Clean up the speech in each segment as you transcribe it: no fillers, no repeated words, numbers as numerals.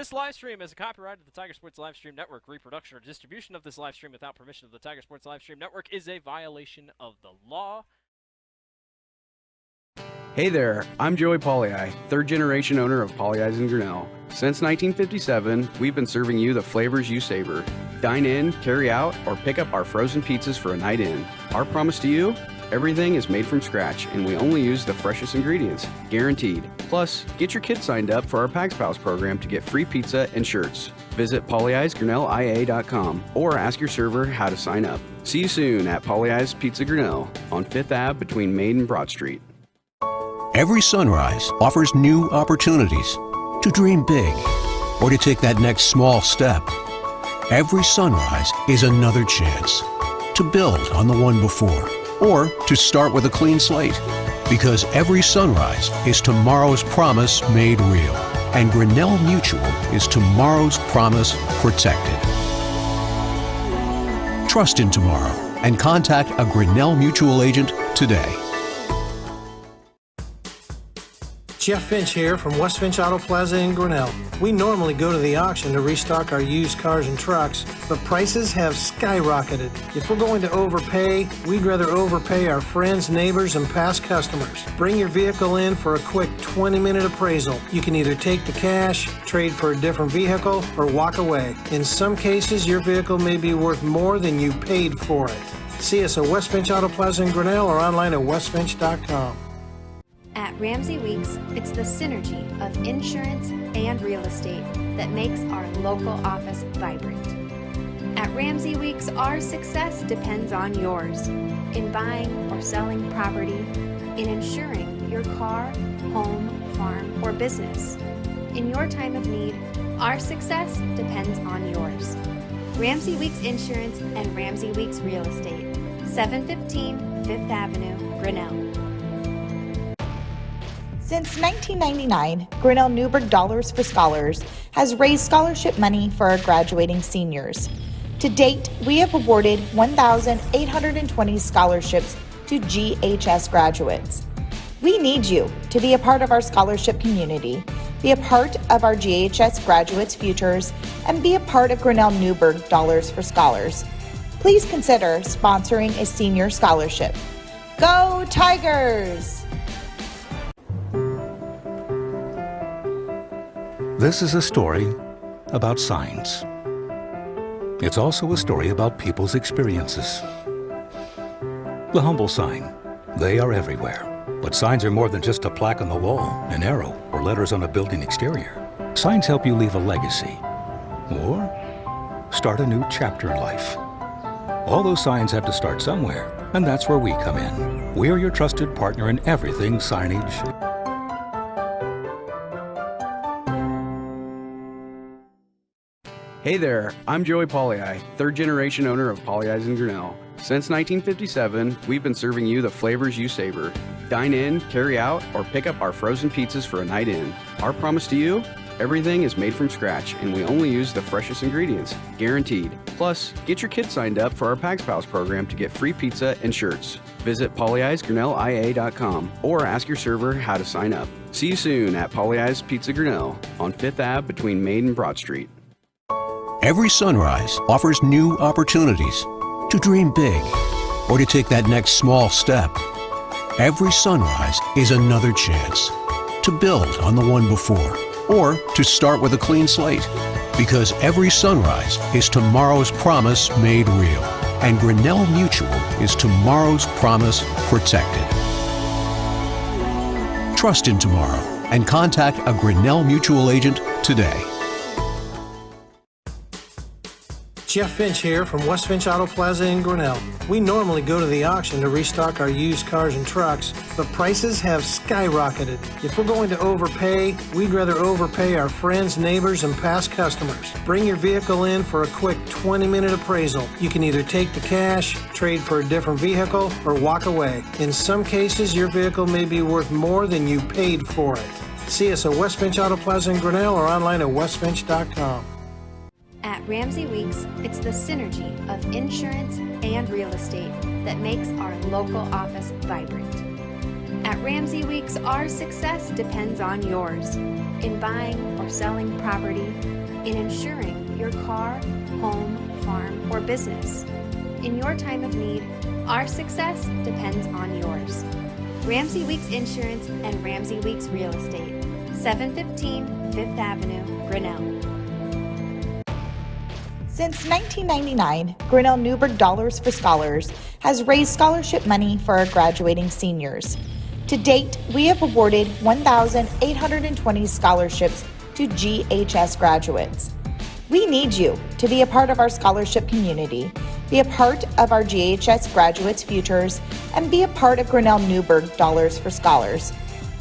This live stream is a copyright of the Tiger Sports Livestream Network. Reproduction or distribution of this live stream without permission of the Tiger Sports Livestream Network is a violation of the law. Hey there, I'm Joey Pollyi, third generation owner of Pollyi's in Grinnell. Since 1957, we've been serving you the flavors you savor. Dine in, carry out, or pick up our frozen pizzas for a night in. Our promise to you? Everything is made from scratch, and we only use the freshest ingredients, guaranteed. Plus, get your kids signed up for our Pags Pals program to get free pizza and shirts. Visit pollyi'sgrinnellia.com or ask your server how to sign up. See you soon at Pollyi's Pizza Grinnell on 5th Ave between Main and Broad Street. Every sunrise offers new opportunities to dream big or to take that next small step. Every sunrise is another chance to build on the one before or to start with a clean slate, because every sunrise is tomorrow's promise made real, and Grinnell Mutual is tomorrow's promise protected. Trust in tomorrow and contact a Grinnell Mutual agent today. Jeff Finch here from West Finch Auto Plaza in Grinnell. We normally go to the auction to restock our used cars and trucks, but prices have skyrocketed. If we're going to overpay, we'd rather overpay our friends, neighbors, and past customers. Bring your vehicle in for a quick 20-minute appraisal. You can either take the cash, trade for a different vehicle, or walk away. In some cases, your vehicle may be worth more than you paid for it. See us at West Finch Auto Plaza in Grinnell or online at westfinch.com. At Ramsey Weeks, it's the synergy of insurance and real estate that makes our local office vibrant. At Ramsey Weeks, our success depends on yours in buying or selling property, in insuring your car, home, farm, or business. In your time of need, our success depends on yours. Ramsey Weeks Insurance and Ramsey Weeks Real Estate, 715 5th Avenue, Grinnell. Since 1999, Grinnell Newburgh Dollars for Scholars has raised scholarship money for our graduating seniors. To date, we have awarded 1,820 scholarships to GHS graduates. We need you to be a part of our scholarship community, be a part of our GHS graduates' futures, and be a part of Grinnell Newburgh Dollars for Scholars. Please consider sponsoring a senior scholarship. Go Tigers! This is a story about signs. It's also a story about people's experiences. The humble sign. They are everywhere. But signs are more than just a plaque on the wall, an arrow, or letters on a building exterior. Signs help you leave a legacy or start a new chapter in life. All those signs have to start somewhere, and that's where we come in. We're your trusted partner in everything signage. Hey there, I'm Joey Pollyi, third generation owner of Pollyi's in Grinnell. Since 1957, we've been serving you the flavors you savor. Dine in, carry out, or pick up our frozen pizzas for a night in. Our promise to you? Everything is made from scratch, and we only use the freshest ingredients, guaranteed. Plus, get your kids signed up for our Pags Pals program to get free pizza and shirts. Visit pollyi'sgrinnellia.com or ask your server how to sign up. See you soon at Pollyi's Pizza Grinnell on 5th Ave between Main and Broad Street. Every sunrise offers new opportunities to dream big or to take that next small step. Every sunrise is another chance to build on the one before or to start with a clean slate, because every sunrise is tomorrow's promise made real, and Grinnell Mutual is tomorrow's promise protected. Trust in tomorrow and contact a Grinnell Mutual agent today. Jeff Finch here from West Finch Auto Plaza in Grinnell. We normally go to the auction to restock our used cars and trucks, but prices have skyrocketed. If we're going to overpay, we'd rather overpay our friends, neighbors, and past customers. Bring your vehicle in for a quick 20-minute appraisal. You can either take the cash, trade for a different vehicle, or walk away. In some cases, your vehicle may be worth more than you paid for it. See us at West Finch Auto Plaza in Grinnell or online at westfinch.com. At Ramsey Weeks, it's the synergy of insurance and real estate that makes our local office vibrant. At Ramsey Weeks, our success depends on yours in buying or selling property, in insuring your car, home, farm, or business. In your time of need, our success depends on yours. Ramsey Weeks Insurance and Ramsey Weeks Real Estate, 715 Fifth Avenue, Grinnell. Since 1999, Grinnell Newberg Dollars for Scholars has raised scholarship money for our graduating seniors. To date, we have awarded 1,820 scholarships to GHS graduates. We need you to be a part of our scholarship community, be a part of our GHS graduates' futures, and be a part of Grinnell Newberg Dollars for Scholars.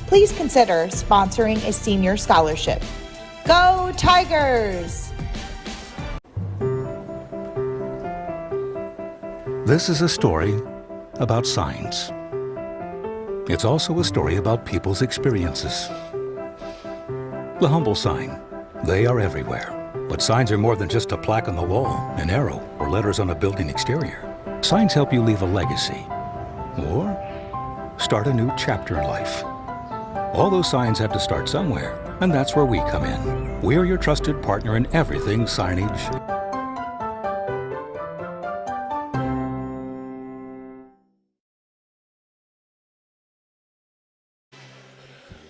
Please consider sponsoring a senior scholarship. Go Tigers! This is a story about signs. It's also a story about people's experiences. The humble sign. They are everywhere. But signs are more than just a plaque on the wall, an arrow, or letters on a building exterior. Signs help you leave a legacy or start a new chapter in life. All those signs have to start somewhere, and that's where we come in. We're your trusted partner in everything signage.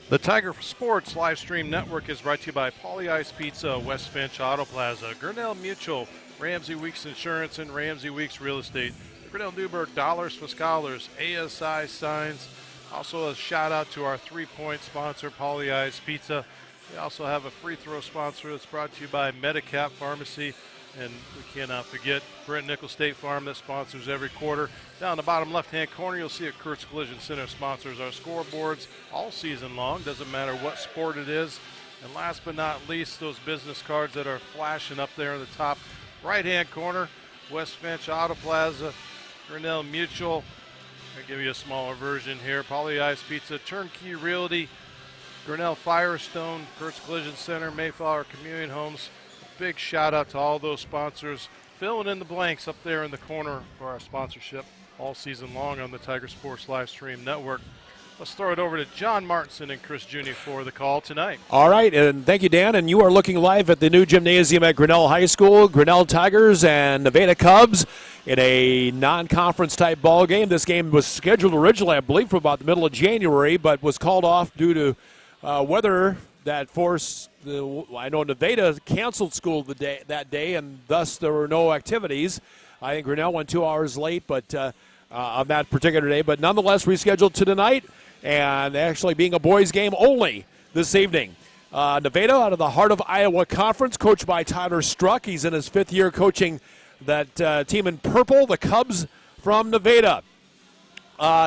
The Tiger Sports live stream network is brought to you by Paulie Ice Pizza, West Finch Auto Plaza, Grinnell Mutual, Ramsey Weeks Insurance, and Ramsey Weeks Real Estate, Grinnell Newberg Dollars for Scholars, ASI Signs. Also a shout out to our 3-point sponsor, Paulie Ice Pizza. We also have a free throw sponsor that's brought to you by Medicap Pharmacy. And we cannot forget Brent Nickel State Farm that sponsors every quarter. Down the bottom left-hand corner, you'll see a Kurtz Collision Center sponsors our scoreboards all season long. Doesn't matter what sport it is. And last but not least, those business cards that are flashing up there in the top right-hand corner. West Finch Auto Plaza, Grinnell Mutual. I'll give you a smaller version here. Paulie Ice Pizza, Turnkey Realty, Grinnell Firestone, Kurtz Collision Center, Mayflower Communion Homes. Big shout out to all those sponsors filling in the blanks up there in the corner for our sponsorship all season long on the Tiger Sports Live Stream Network. Let's throw it over to John Martinson and Chris Juni for the call tonight. All right, and thank you, Dan. And you are looking live at the new gymnasium at Grinnell High School. Grinnell Tigers and Nevada Cubs in a non-conference type ball game. This game was scheduled originally, I believe, for about the middle of January, but was called off due to weather that forced I know Nevada canceled school that day, and thus there were no activities. I think Grinnell went 2 hours late, but on that particular day, but nonetheless rescheduled to tonight, and actually being a boys' game only this evening. Nevada out of the Heart of Iowa Conference, coached by Tyler Struck. He's in his 5th year coaching that team in purple, the Cubs from Nevada.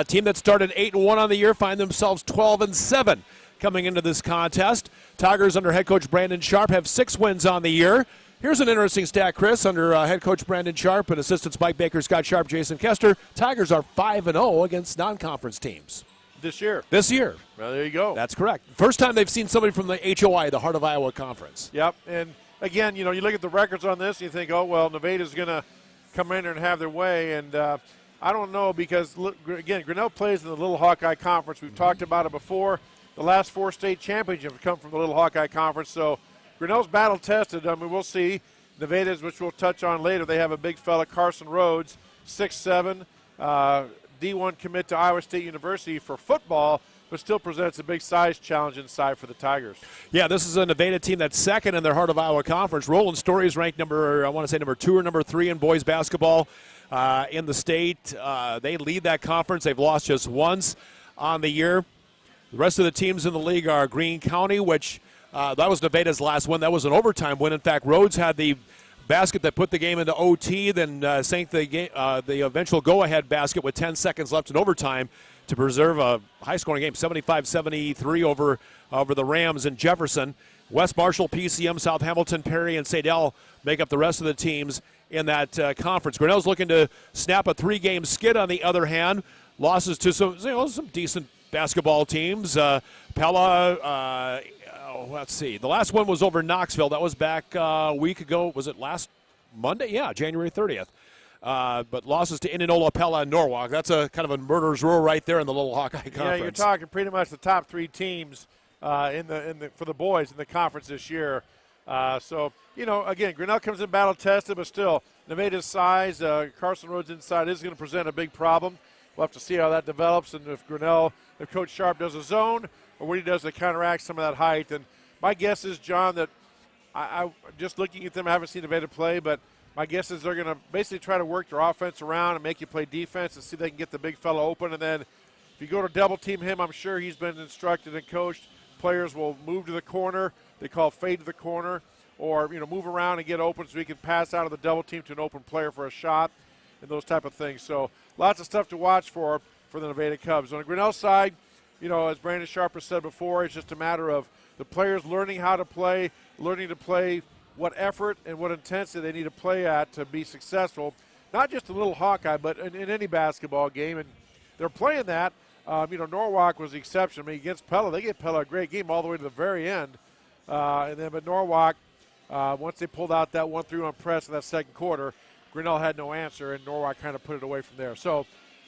Team that started 8-1 on the year find themselves 12-7. Coming into this contest. Tigers under head coach Brandon Sharp have 6 wins on the year. Here's an interesting stat, Chris. Under head coach Brandon Sharp and assistants Mike Baker, Scott Sharp, Jason Kester, Tigers are 5-0 against non-conference teams. This year. This year. Well, there you go. That's correct. First time they've seen somebody from the HOI, the Heart of Iowa Conference. Yep. And, again, you look at the records on this and you think, oh, well, Nevada's going to come in there and have their way. And I don't know because, again, Grinnell plays in the Little Hawkeye Conference. We've talked about it before. The last 4 state championships have come from the Little Hawkeye Conference. So Grinnell's battle tested. I mean, we'll see. Nevada's, which we'll touch on later, they have a big fella, Carson Rhodes, 6'7", D1 commit to Iowa State University for football, but still presents a big size challenge inside for the Tigers. Yeah, this is a Nevada team that's second in their Heart of Iowa Conference. Roland Story is ranked number 2 or number 3 in boys basketball in the state. They lead that conference. They've lost just once on the year. The rest of the teams in the league are Greene County, which that was Nevada's last win. That was an overtime win. In fact, Rhodes had the basket that put the game into OT, then sank the eventual go-ahead basket with 10 seconds left in overtime to preserve a high-scoring game, 75-73 over the Rams in Jefferson. West Marshall, PCM, South Hamilton, Perry, and Sadell make up the rest of the teams in that conference. Grinnell's looking to snap a 3-game skid on the other hand. Losses to some decent basketball teams. Pella, let's see. The last one was over Knoxville. That was back a week ago. Was it last Monday? Yeah, January 30th. But losses to Indianola, Pella, and Norwalk. That's a kind of a murderer's row right there in the Little Hawkeye Conference. Yeah, you're talking pretty much the top 3 teams for the boys in the conference this year. So, again, Grinnell comes in battle tested, but still, Nevada's size, Carson Rhodes inside is going to present a big problem. We'll have to see how that develops, and if Coach Sharp does a zone or what he does to counteract some of that height. And my guess is, John, that I just looking at them, I haven't seen Nevada play, but my guess is they're going to basically try to work their offense around and make you play defense and see if they can get the big fella open. And then if you go to double team him, I'm sure he's been instructed and coached. Players will move to the corner. They call fade to the corner, or move around and get open so he can pass out of the double team to an open player for a shot and those type of things. So lots of stuff to watch for the Nevada Cubs. On the Grinnell side, as Brandon Sharper said before, it's just a matter of the players learning how to play, learning to play what effort and what intensity they need to play at to be successful. Not just a little Hawkeye, but in any basketball game. And they're playing that. Norwalk was the exception. I mean, against Pella, they gave Pella a great game all the way to the very end. But Norwalk, once they pulled out that 1-3-1 press in that second quarter, Grinnell had no answer, and Norwalk kind of put it away from there. So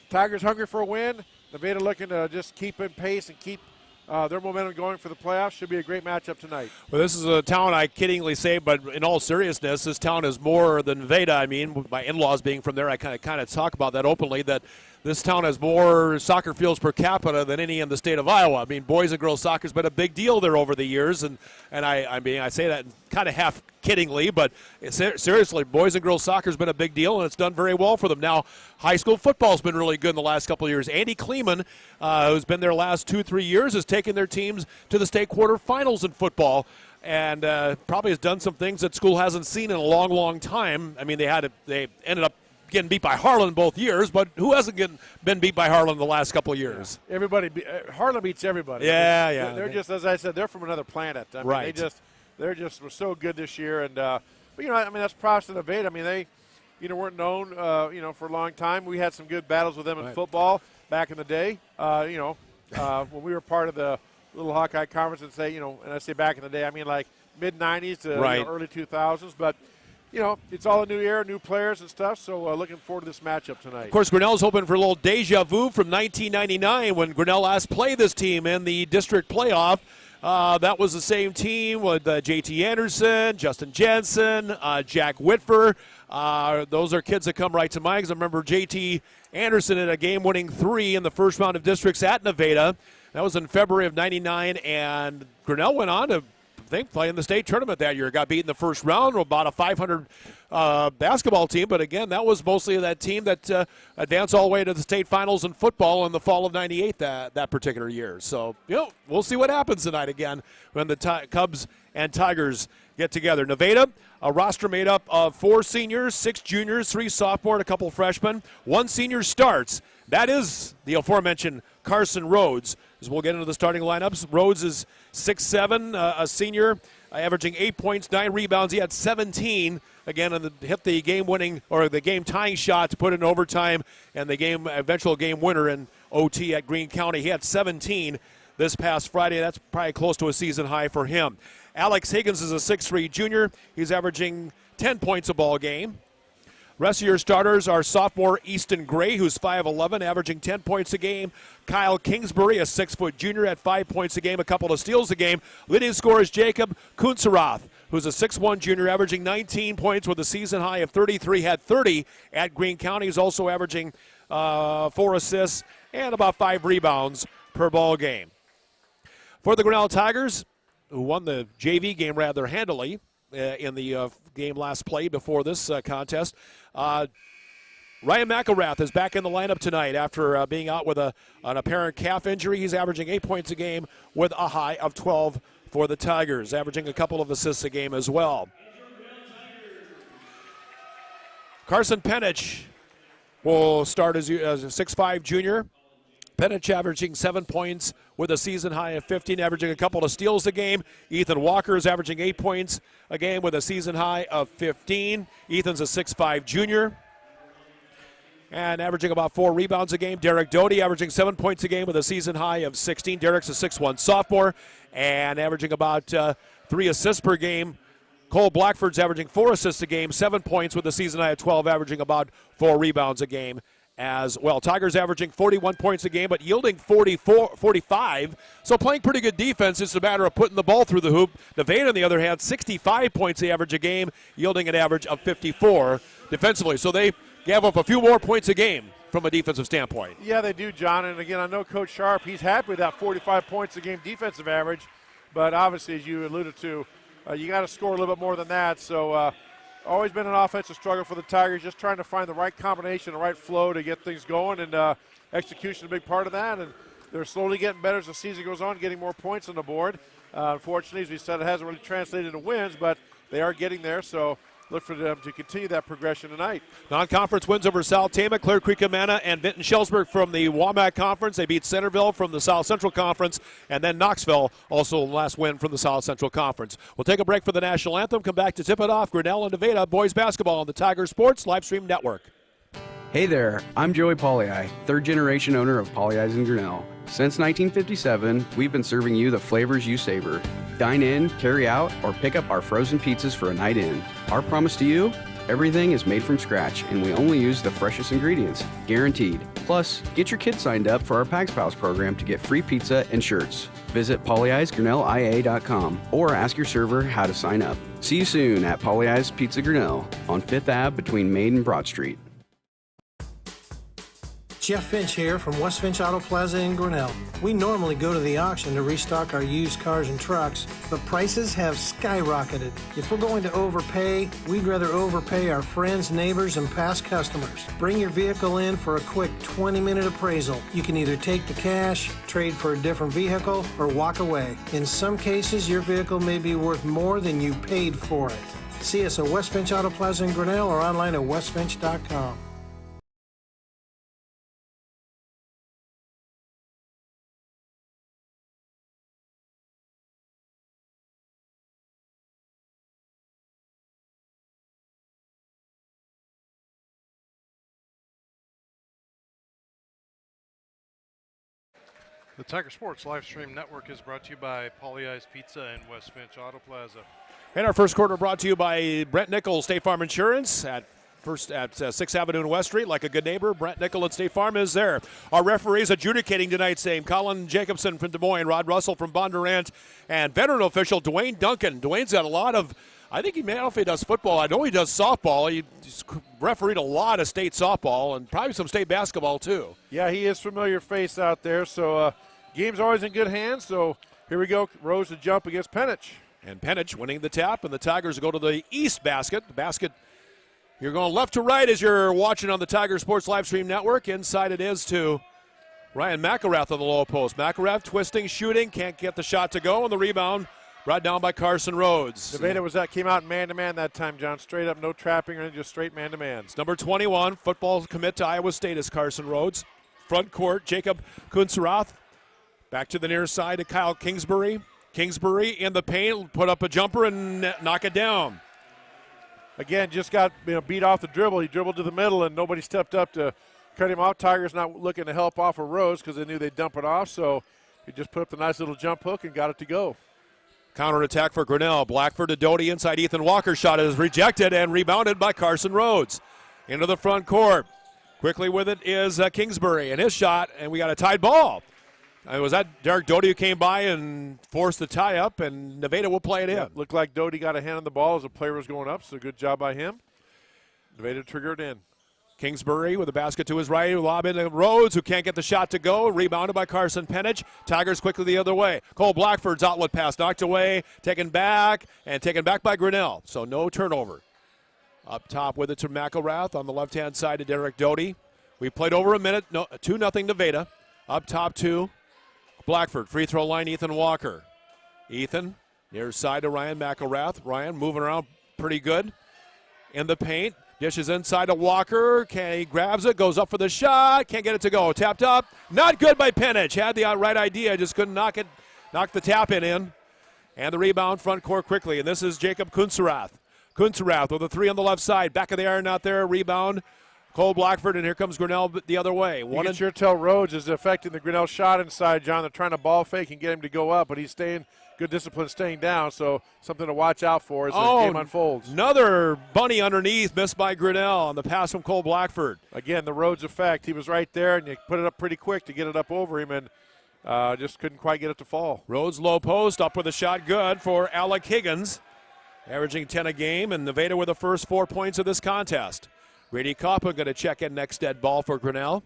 Tigers hungry for a win. Nevada looking to just keep in pace and keep their momentum going for the playoffs. Should be a great matchup tonight. Well, this is a town I kiddingly say, but in all seriousness, this town is more than Nevada. I mean, my in-laws being from there, I kind of talk about that openly, that this town has more soccer fields per capita than any in the state of Iowa. I mean, boys and girls soccer's been a big deal there over the years, and I say that kind of half kiddingly, but seriously, boys and girls soccer's been a big deal, and it's done very well for them. Now, high school football's been really good in the last couple of years. Andy Kleeman, who's been there last 2-3 years, has taken their teams to the state quarterfinals in football, and probably has done some things that school hasn't seen in a long, long time. I mean, they ended up getting beat by Harlan both years, but who hasn't been beat by Harlan the last couple of years? Yeah. Everybody, Harlan beats everybody. Yeah, yeah. They're just, as I said, they're from another planet. I mean, right. They just were so good this year, and but that's props to Nevada. I mean, they, weren't known, for a long time. We had some good battles with them in football back in the day. When we were part of the Little Hawkeye Conference, and say, and I say back in the day, I mean like mid '90s to early 2000s, but. It's all a new era, new players and stuff, so looking forward to this matchup tonight. Of course, Grinnell's hoping for a little deja vu from 1999 when Grinnell last played this team in the district playoff. That was the same team with J.T. Anderson, Justin Jensen, Jack Whitfer. Those are kids that come right to mind because I remember J.T. Anderson in a game-winning 3 in the first round of districts at Nevada. That was in February of '99, and Grinnell went on to play in the state tournament that year. Got beat in the first round, about a 500 basketball team, but again, that was mostly that team that advanced all the way to the state finals in football in the fall of '98 that particular year. So, we'll see what happens tonight again when the Cubs and Tigers get together. Nevada, a roster made up of 4 seniors, 6 juniors, 3 sophomore, and a couple freshmen. 1 senior starts. That is the aforementioned Carson Rhodes. As we'll get into the starting lineups, Rhodes is 6'7", a senior, averaging 8 points, 9 rebounds. He had 17, again, and hit the game-winning or the game-tying shot to put it in overtime, and the eventual game winner in OT at Greene County. He had 17 this past Friday. That's probably close to a season high for him. Alex Higgins is a 6'3" junior. He's averaging 10 points a ball game. Rest of your starters are sophomore Easton Gray, who's 5'11", averaging 10 points a game. Kyle Kingsbury, a 6-foot junior, at 5 points a game, a couple of steals a game. Leading scorer is Jacob Kunzerath, who's a 6'1" junior, averaging 19 points with a season high of 33, had 30 at Greene County. He's also averaging 4 assists and about 5 rebounds per ball game. For the Grinnell Tigers, who won the JV game rather handily in the game last play before this contest, Ryan McElrath is back in the lineup tonight after being out with an apparent calf injury. He's averaging 8 points a game with a high of 12 for the Tigers, averaging a couple of assists a game as well. Carson Penich will start as a 6'5" junior. Penich averaging 7 points with a season high of 15, averaging a couple of steals a game. Ethan Walker is averaging 8 points a game with a season high of 15. Ethan's a 6'5" junior and averaging about 4 rebounds a game. Derek Doty averaging 7 points a game with a season high of 16. Derek's a 6'1" sophomore and averaging about 3 assists per game. Cole Blackford's averaging 4 assists a game, 7 points with a season high of 12, averaging about 4 rebounds a game as well. Tigers averaging 41 points a game, but yielding 45. So playing pretty good defense. It's a matter of putting the ball through the hoop. Nevada, on the other hand, 65 points they average a game, yielding an average of 54 defensively. So they gave up a few more points a game from a defensive standpoint. Yeah, they do, John. And again, I know Coach Sharp, he's happy with that 45 points a game defensive average. But obviously, as you alluded to, you got to score a little bit more than that. So always been an offensive struggle for the Tigers, just trying to find the right combination, the right flow to get things going, and execution is a big part of that. And they're slowly getting better as the season goes on, getting more points on the board. Unfortunately, as we said, it hasn't really translated into wins, but they are getting there. So look for them to continue that progression tonight. Non-conference wins over South Tama, Clear Creek Amana, and Vinton Shellsburg from the WAMAC Conference. They beat Centerville from the South Central Conference, and then Knoxville, also the last win from the South Central Conference. We'll take a break for the national anthem, come back to tip it off. Grinnell and Nevada boys basketball on the Tiger Sports Livestream Network. Hey there, I'm Joey Pollei, third-generation owner of Polley's in Grinnell. Since 1957, we've been serving you the flavors you savor. Dine in, carry out, or pick up our frozen pizzas for a night in. Our promise to you? Everything is made from scratch, and we only use the freshest ingredients, guaranteed. Plus, get your kids signed up for our Pags Pals program to get free pizza and shirts. Visit polleisgrinnellia.com or ask your server how to sign up. See you soon at Polley's Pizza Grinnell on 5th Ave between Main and Broad Street. Jeff Finch here from West Finch Auto Plaza in Grinnell. We normally go to the auction to restock our used cars and trucks, but prices have skyrocketed. If we're going to overpay, we'd rather overpay our friends, neighbors, and past customers. Bring your vehicle in for a quick 20-minute appraisal. You can either take the cash, trade for a different vehicle, or walk away. In some cases, your vehicle may be worth more than you paid for it. See us at West Finch Auto Plaza in Grinnell or online at westfinch.com. The Tiger Sports Livestream Network is brought to you by Polley's Pizza and West Finch Auto Plaza. And our first quarter brought to you by Brent Nickel State Farm Insurance at 6th Avenue and West Street. Like a good neighbor, Brent Nickel at State Farm is there. Our referees adjudicating tonight's game: Colin Jacobson from Des Moines, Rod Russell from Bondurant, and veteran official Dwayne Duncan. Dwayne's got a lot of, I think he may, I don't know if he does football. I know he does softball. He's refereed a lot of state softball and probably some state basketball too. Yeah, he is familiar face out there, so game's always in good hands. So here we go, Rose to jump against Penich. And Penich winning the tap, and the Tigers go to the east basket. The basket, you're going left to right as you're watching on the Tiger Sports Livestream Network. Inside it is to Ryan McElrath on the low post. McElrath twisting, shooting, can't get the shot to go, and the rebound brought down by Carson Rhodes. Nevada came out man-to-man that time, John. Straight up, no trapping or anything, just straight man-to-man. It's number 21, football commit to Iowa State is Carson Rhodes. Front court, Jacob Kunzerath. Back to the near side to Kyle Kingsbury. Kingsbury in the paint, put up a jumper and knock it down. Again, just got beat off the dribble. He dribbled to the middle, and nobody stepped up to cut him off. Tigers not looking to help off of Rose because they knew they'd dump it off, so he just put up the nice little jump hook and got it to go. Counter attack for Grinnell. Blackford to Doty inside. Ethan Walker's shot is rejected and rebounded by Carson Rhodes. Into the front court. Quickly with it is Kingsbury and his shot, and we got a tied ball. Was that Derek Doty who came by and forced the tie-up, and Nevada will play it in. Looked like Doty got a hand on the ball as the player was going up, so good job by him. Nevada triggered in. Kingsbury with a basket to his right, lob into Rhodes, who can't get the shot to go. Rebounded by Carson Penich. Tigers quickly the other way. Cole Blackford's outlet pass knocked away, taken back by Grinnell, so no turnover. Up top with it to McElrath on the left-hand side to Derek Doty. We played over a minute, 2-0 Nevada. Up top to Blackford, free throw line, Ethan Walker. Ethan, near side to Ryan McElrath. Ryan moving around pretty good. In the paint, dishes inside to Walker. He grabs it, goes up for the shot, can't get it to go. Tapped up, not good by Penich. Had the right idea, just couldn't knock the tap in. And the rebound front court quickly, and this is Jacob Kunzerath. Kunzerath with a three on the left side, back of the iron out there, rebound. Cole Blackford, and here comes Grinnell the other way. You can sure tell Rhodes is affecting the Grinnell shot inside, John. They're trying to ball fake and get him to go up, but he's staying good discipline staying down, so something to watch out for as the game unfolds. Another bunny underneath, missed by Grinnell on the pass from Cole Blackford. Again, the Rhodes effect. He was right there, and you put it up pretty quick to get it up over him, and just couldn't quite get it to fall. Rhodes low post, up with a shot good for Alec Higgins, averaging 10 a game, and Nevada with the first 4 points of this contest. Brady Coppin going to check in next dead ball for Grinnell.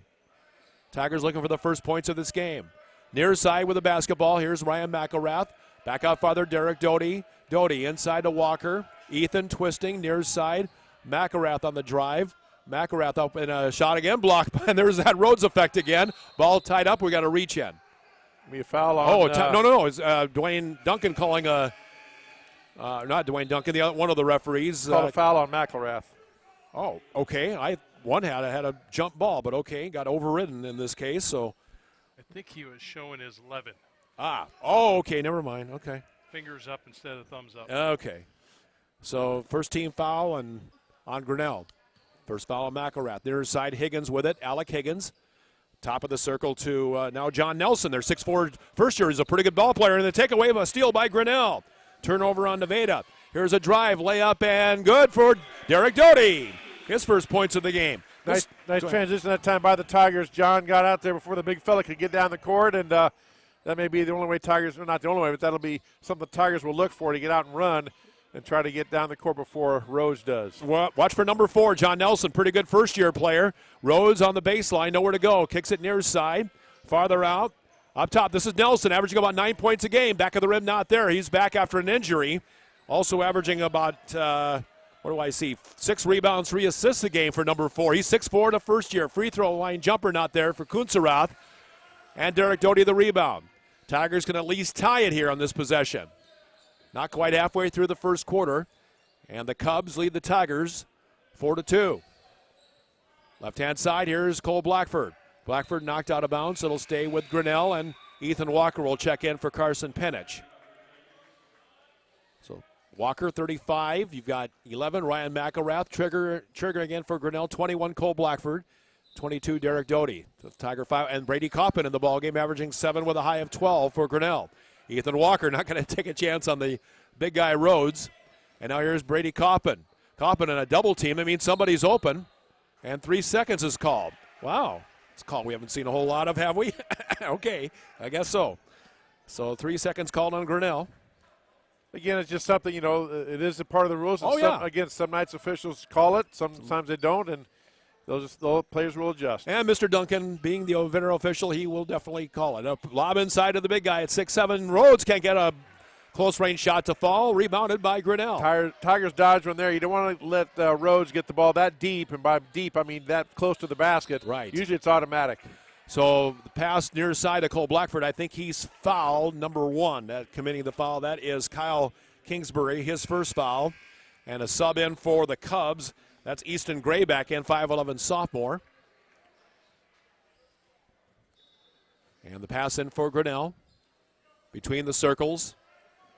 Tigers looking for the first points of this game. Near side with the basketball. Here's Ryan McElrath. Back out farther, Derek Doty. Doty inside to Walker. Ethan twisting near side. McElrath on the drive. McElrath up in a shot again. Blocked. And there's that Rhodes effect again. Ball tied up. We got a reach in. Be a foul on. No. It's Dwayne Duncan calling a. Not Dwayne Duncan. One of the referees. Called a foul on McElrath. Oh, okay. One had a jump ball, but okay, got overridden in this case. So. I think he was showing his 11. Okay, never mind. Okay. Fingers up instead of thumbs up. Okay. So first team foul on Grinnell. First foul on McElrath. Near side, Higgins with it. Alec Higgins. Top of the circle to now John Nelson. Their 6'4" first year. He's a pretty good ball player. And the takeaway of a steal by Grinnell. Turnover on Nevada. Here's a drive, layup, and good for Derek Doty. His first points of the game. Nice transition that time by the Tigers. John got out there before the big fella could get down the court, and that may be the only way Tigers, or not the only way, but that'll be something the Tigers will look for to get out and run and try to get down the court before Rose does. Well, watch for number 4, John Nelson, pretty good first-year player. Rose on the baseline, nowhere to go. Kicks it near side, farther out. Up top, this is Nelson, averaging about 9 points a game. Back of the rim, not there. He's back after an injury. Also averaging about, 6 rebounds, 3 assists a game for number 4. He's 6'4" the first year. Free throw line jumper not there for Kunzerath. And Derek Doty the rebound. Tigers can at least tie it here on this possession. Not quite halfway through the first quarter. And the Cubs lead the Tigers 4-2. Left-hand side, here's Cole Blackford. Blackford knocked out of bounds. It'll stay with Grinnell, and Ethan Walker will check in for Carson Penich. So Walker, 35. You've got 11, Ryan McElrath. Trigger again for Grinnell, 21, Cole Blackford. 22, Derek Doty. The Tiger 5, and Brady Coppin in the ballgame, averaging 7 with a high of 12 for Grinnell. Ethan Walker not going to take a chance on the big guy Rhodes. And now here's Brady Coppin. Coppin in a double team. I mean, somebody's open. And 3 seconds is called. Wow. It's a call we haven't seen a whole lot of, have we? Okay, I guess so. So 3 seconds called on Grinnell. Again, it's just something, it is a part of the rules. Again, some nights officials call it, sometimes they don't, and those players will adjust. And Mr. Duncan, being the veteran official, he will definitely call it. A lob inside of the big guy at 6'7". Rhodes can't get a close-range shot to fall. Rebounded by Grinnell. Tigers dodge one there. You don't want to let Rhodes get the ball that deep, and by deep, I mean that close to the basket. Right. Usually it's automatic. So the pass near side of Cole Blackford, I think he's fouled, number 1, committing the foul. That is Kyle Kingsbury, his first foul. And a sub in for the Cubs. That's Easton Gray back in, 5'11" sophomore. And the pass in for Grinnell. Between the circles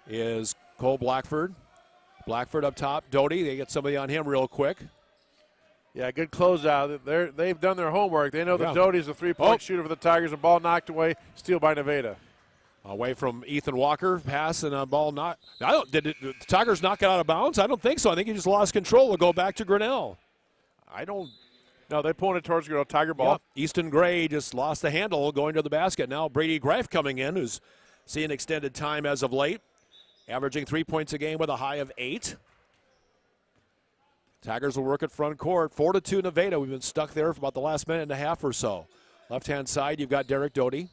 is Cole Blackford. Blackford up top. Doty, they get somebody on him real quick. Yeah, good closeout. They've done their homework. They know that Doty's a three-point shooter for the Tigers. A ball knocked away, steal by Nevada. Away from Ethan Walker, pass and a ball not. Did the Tigers knock it out of bounds? I don't think so. I think he just lost control. Will go back to Grinnell. No, they pointed towards Grinnell. Tiger ball. Yep. Easton Gray just lost the handle going to the basket. Now Brady Greif coming in, who's seeing extended time as of late, averaging 3 points a game with a high of 8. Tigers will work at front court. 4-2 Nevada. We've been stuck there for about the last minute and a half or so. Left-hand side, you've got Derek Doty.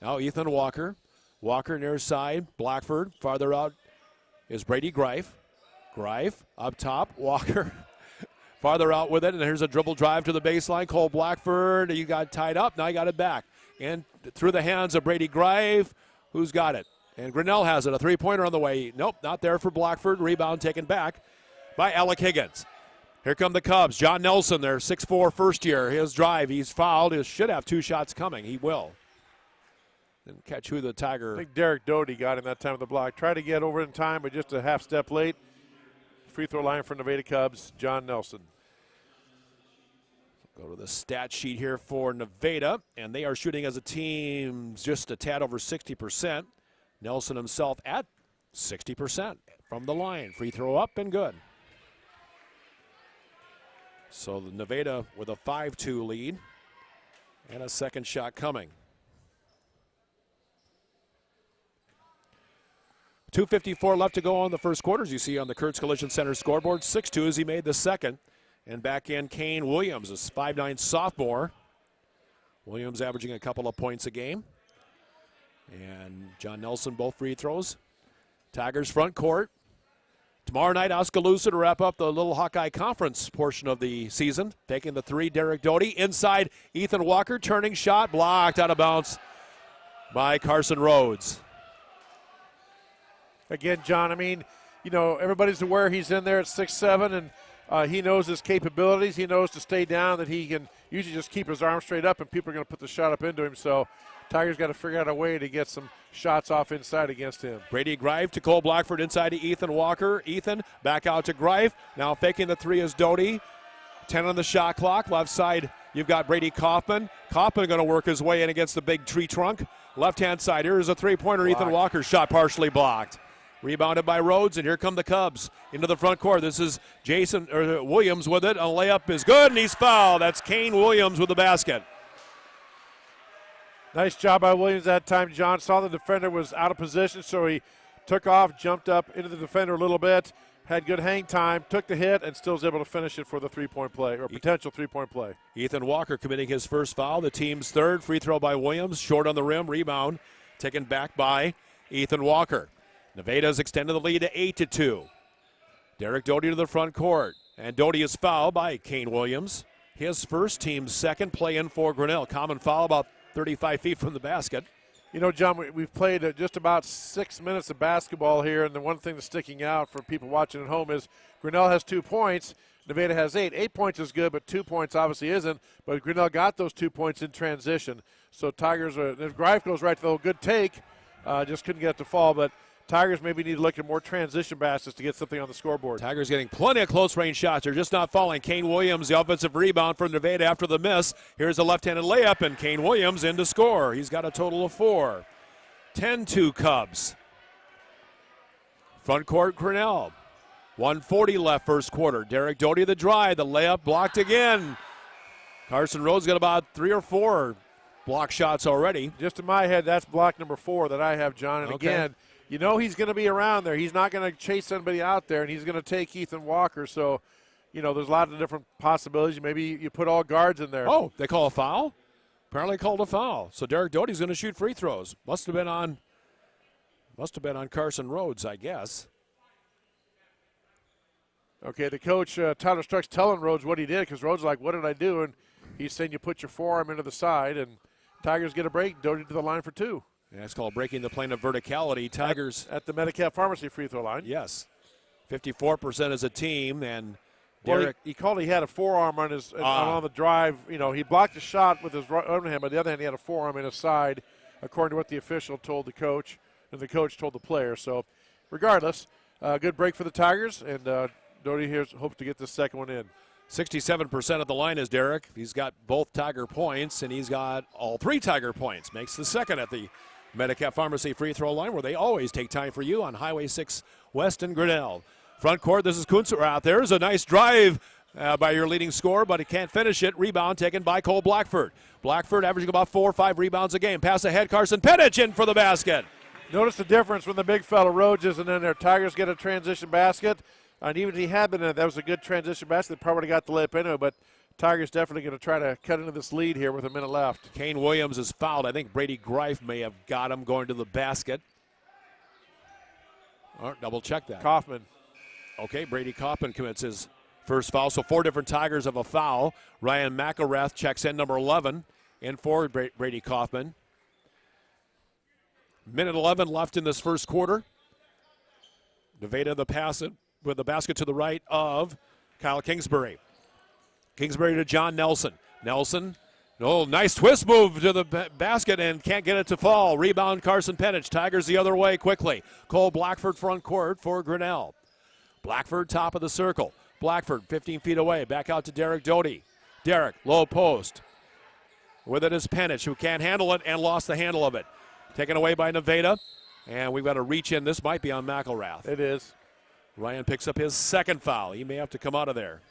Now Ethan Walker. Walker near side. Blackford. Farther out is Brady Greif. Greif up top. Walker farther out with it. And here's a dribble drive to the baseline. Cole Blackford. You got tied up. Now you got it back. And through the hands of Brady Greif. Who's got it? And Grinnell has it. A three-pointer on the way. Nope, not there for Blackford. Rebound taken back by Alec Higgins. Here come the Cubs. John Nelson, their 6'4" first year. His drive, he's fouled. He should have 2 shots coming. He will. Didn't catch who the Tiger. I think Derek Doty got him that time of the block. Tried to get over in time, but just a half step late. Free throw line for Nevada Cubs, John Nelson. Go to the stat sheet here for Nevada, and they are shooting as a team just a tad over 60%. Nelson himself at 60% from the line. Free throw up and good. So the Nevada with a 5-2 lead and a second shot coming. 2:54 left to go on the first quarter, as you see on the Kurtz Collision Center scoreboard. 6-2 as he made the second. And back in Kane Williams, a 5'9" sophomore. Williams averaging a couple of points a game. And John Nelson, both free throws. Tigers front court. Tomorrow night, Oskaloosa to wrap up the Little Hawkeye Conference portion of the season. Taking the three, Derek Doty. Inside, Ethan Walker, turning shot, blocked out of bounds by Carson Rhodes. Again, John, I mean, you know, everybody's aware he's in there at 6'7", and he knows his capabilities. He knows to stay down, that he can usually just keep his arm straight up, and people are going to put the shot up into him. So Tigers got to figure out a way to get some shots off inside against him. Brady Greif to Cole Blackford, inside to Ethan Walker. Ethan back out to Greif. Now faking the three is Doty. 10 on the shot clock. Left side, you've got Brady Kaufman. Kaufman going to work his way in against the big tree trunk. Left-hand side, here's a three-pointer. Ethan Walker's shot partially blocked. Rebounded by Rhodes, and here come the Cubs into the front court. This is Williams with it. A layup is good, and he's fouled. That's Kane Williams with the basket. Nice job by Williams that time. John saw the defender was out of position, so he took off, jumped up into the defender a little bit, had good hang time, took the hit, and still was able to finish it for the three-point play, or potential three-point play. Ethan Walker committing his first foul, the team's third. Free throw by Williams, short on the rim, rebound taken back by Ethan Walker. Nevada's extended the lead to 8-2. Derek Doty to the front court, and Doty is fouled by Kane Williams. His first, team's second, play in for Grinnell. Common foul about 35 feet from the basket. You know, John, we've played just about 6 minutes of basketball here, and the one thing that's sticking out for people watching at home is Grinnell has 2 points. Nevada has 8. 8 points is good, but 2 points obviously isn't. But Grinnell got those 2 points in transition. So Tigers, if Greif goes right to the good take, just couldn't get it to fall. But Tigers maybe need to look at more transition baskets to get something on the scoreboard. Tigers getting plenty of close-range shots. They're just not falling. Kane Williams, the offensive rebound for Nevada after the miss. Here's a left-handed layup, and Kane Williams in to score. He's got a total of 4. 10-2 Cubs. Front court, Grinnell. 1:40 left first quarter. Derek Doty the drive. The layup blocked again. Carson Rhodes got about 3 or 4 block shots already. Just in my head, that's block number 4 that I have, John. And again, you know he's going to be around there. He's not going to chase anybody out there, and he's going to take Ethan Walker. So, you know, there's a lot of different possibilities. Maybe you put all guards in there. Oh, they call a foul? Apparently called a foul. So Derek Doty's going to shoot free throws. Must have been on Carson Rhodes, I guess. Okay, the coach, Tyler Struck's telling Rhodes what he did, because Rhodes is like, what did I do? And he's saying you put your forearm into the side, and Tigers get a break. Doty to the line for 2. Yeah, it's called breaking the plane of verticality. Tigers at the Medicap Pharmacy free throw line. Yes, 54% as a team, and Derek. He called. He had a forearm on his on the drive. You know, he blocked the shot with his right hand, but the other hand he had a forearm in his side, according to what the official told the coach, and the coach told the player. So, regardless, good break for the Tigers, and Doty here hopes to get the second one in. 67% of the line is Derek. He's got both Tiger points, and he's got all 3 Tiger points. Makes the second at the Medicap Pharmacy free throw line, where they always take time for you on Highway 6 West in Grinnell. Front court, this is Kunzer out there. There's a nice drive by your leading scorer, but he can't finish it. Rebound taken by Cole Blackford. Blackford averaging about 4 or 5 rebounds a game. Pass ahead, Carson Penich in for the basket. Notice the difference when the big fella Rhodes isn't in there. Tigers get a transition basket, and even if he had been in it, that was a good transition basket. They probably got the layup into it, but Tigers definitely going to try to cut into this lead here with a minute left. Kane Williams is fouled. I think Brady Greif may have got him going to the basket. All right, double check that. Kaufman. Okay, Brady Kaufman commits his first foul. So 4 different Tigers have a foul. Ryan McElrath checks in, number 11, in for Brady Kaufman. Minute 11 left in this first quarter. Nevada the pass it with the basket to the right of Kyle Kingsbury. Kingsbury to John Nelson. Nelson, nice twist move to the basket and can't get it to fall. Rebound Carson Penich. Tigers the other way quickly. Cole Blackford front court for Grinnell. Blackford top of the circle. Blackford 15 feet away. Back out to Derek Doty. Derek, low post. With it is Penich, who can't handle it and lost the handle of it. Taken away by Nevada. And we've got a reach in. This might be on McElrath. It is. Ryan picks up his second foul. He may have to come out of there.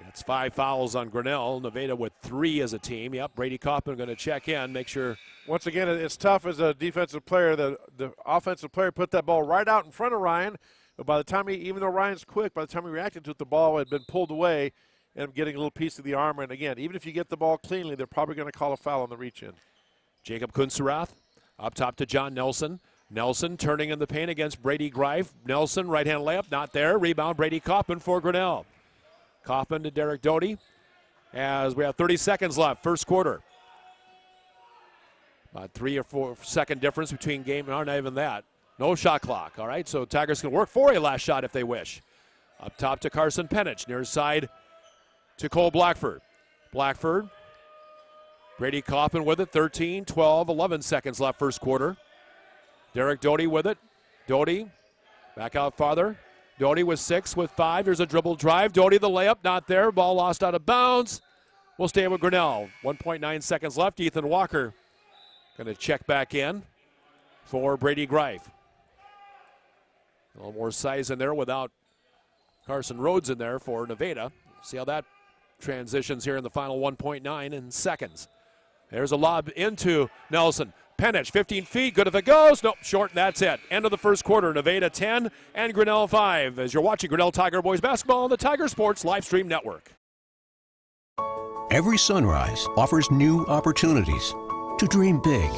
That's 5 fouls on Grinnell. Nevada with 3 as a team. Yep, Brady Kaufman going to check in, make sure. Once again, it's tough as a defensive player. The offensive player put that ball right out in front of Ryan. But by the time even though Ryan's quick, by the time he reacted to it, the ball had been pulled away and getting a little piece of the armor. And again, even if you get the ball cleanly, they're probably going to call a foul on the reach-in. Jacob Kunsterath up top to John Nelson. Nelson turning in the paint against Brady Greif. Nelson, right-hand layup, not there. Rebound, Brady Kaufman for Grinnell. Kaufman to Derek Doty as we have 30 seconds left, first quarter. About 3 or 4 second difference between game, not even that. No shot clock, all right? So Tigers can work for a last shot if they wish. Up top to Carson Penich, near side to Cole Blackford. Blackford, Brady Kaufman with it, 13, 12, 11 seconds left first quarter. Derek Doty with it. Doty back out farther. Doty with 6 with 5. There's a dribble drive. Doty the layup, not there. Ball lost out of bounds. We'll stay with Grinnell. 1.9 seconds left. Ethan Walker going to check back in for Brady Greif. A little more size in there without Carson Rhodes in there for Nevada. See how that transitions here in the final 1.9 in seconds. There's a lob into Nelson. Penich, 15 feet, good if it goes. Nope, short, and that's it. End of the first quarter, Nevada 10 and Grinnell 5. As you're watching Grinnell Tiger Boys basketball on the Tiger Sports Live Stream Network. Every sunrise offers new opportunities to dream big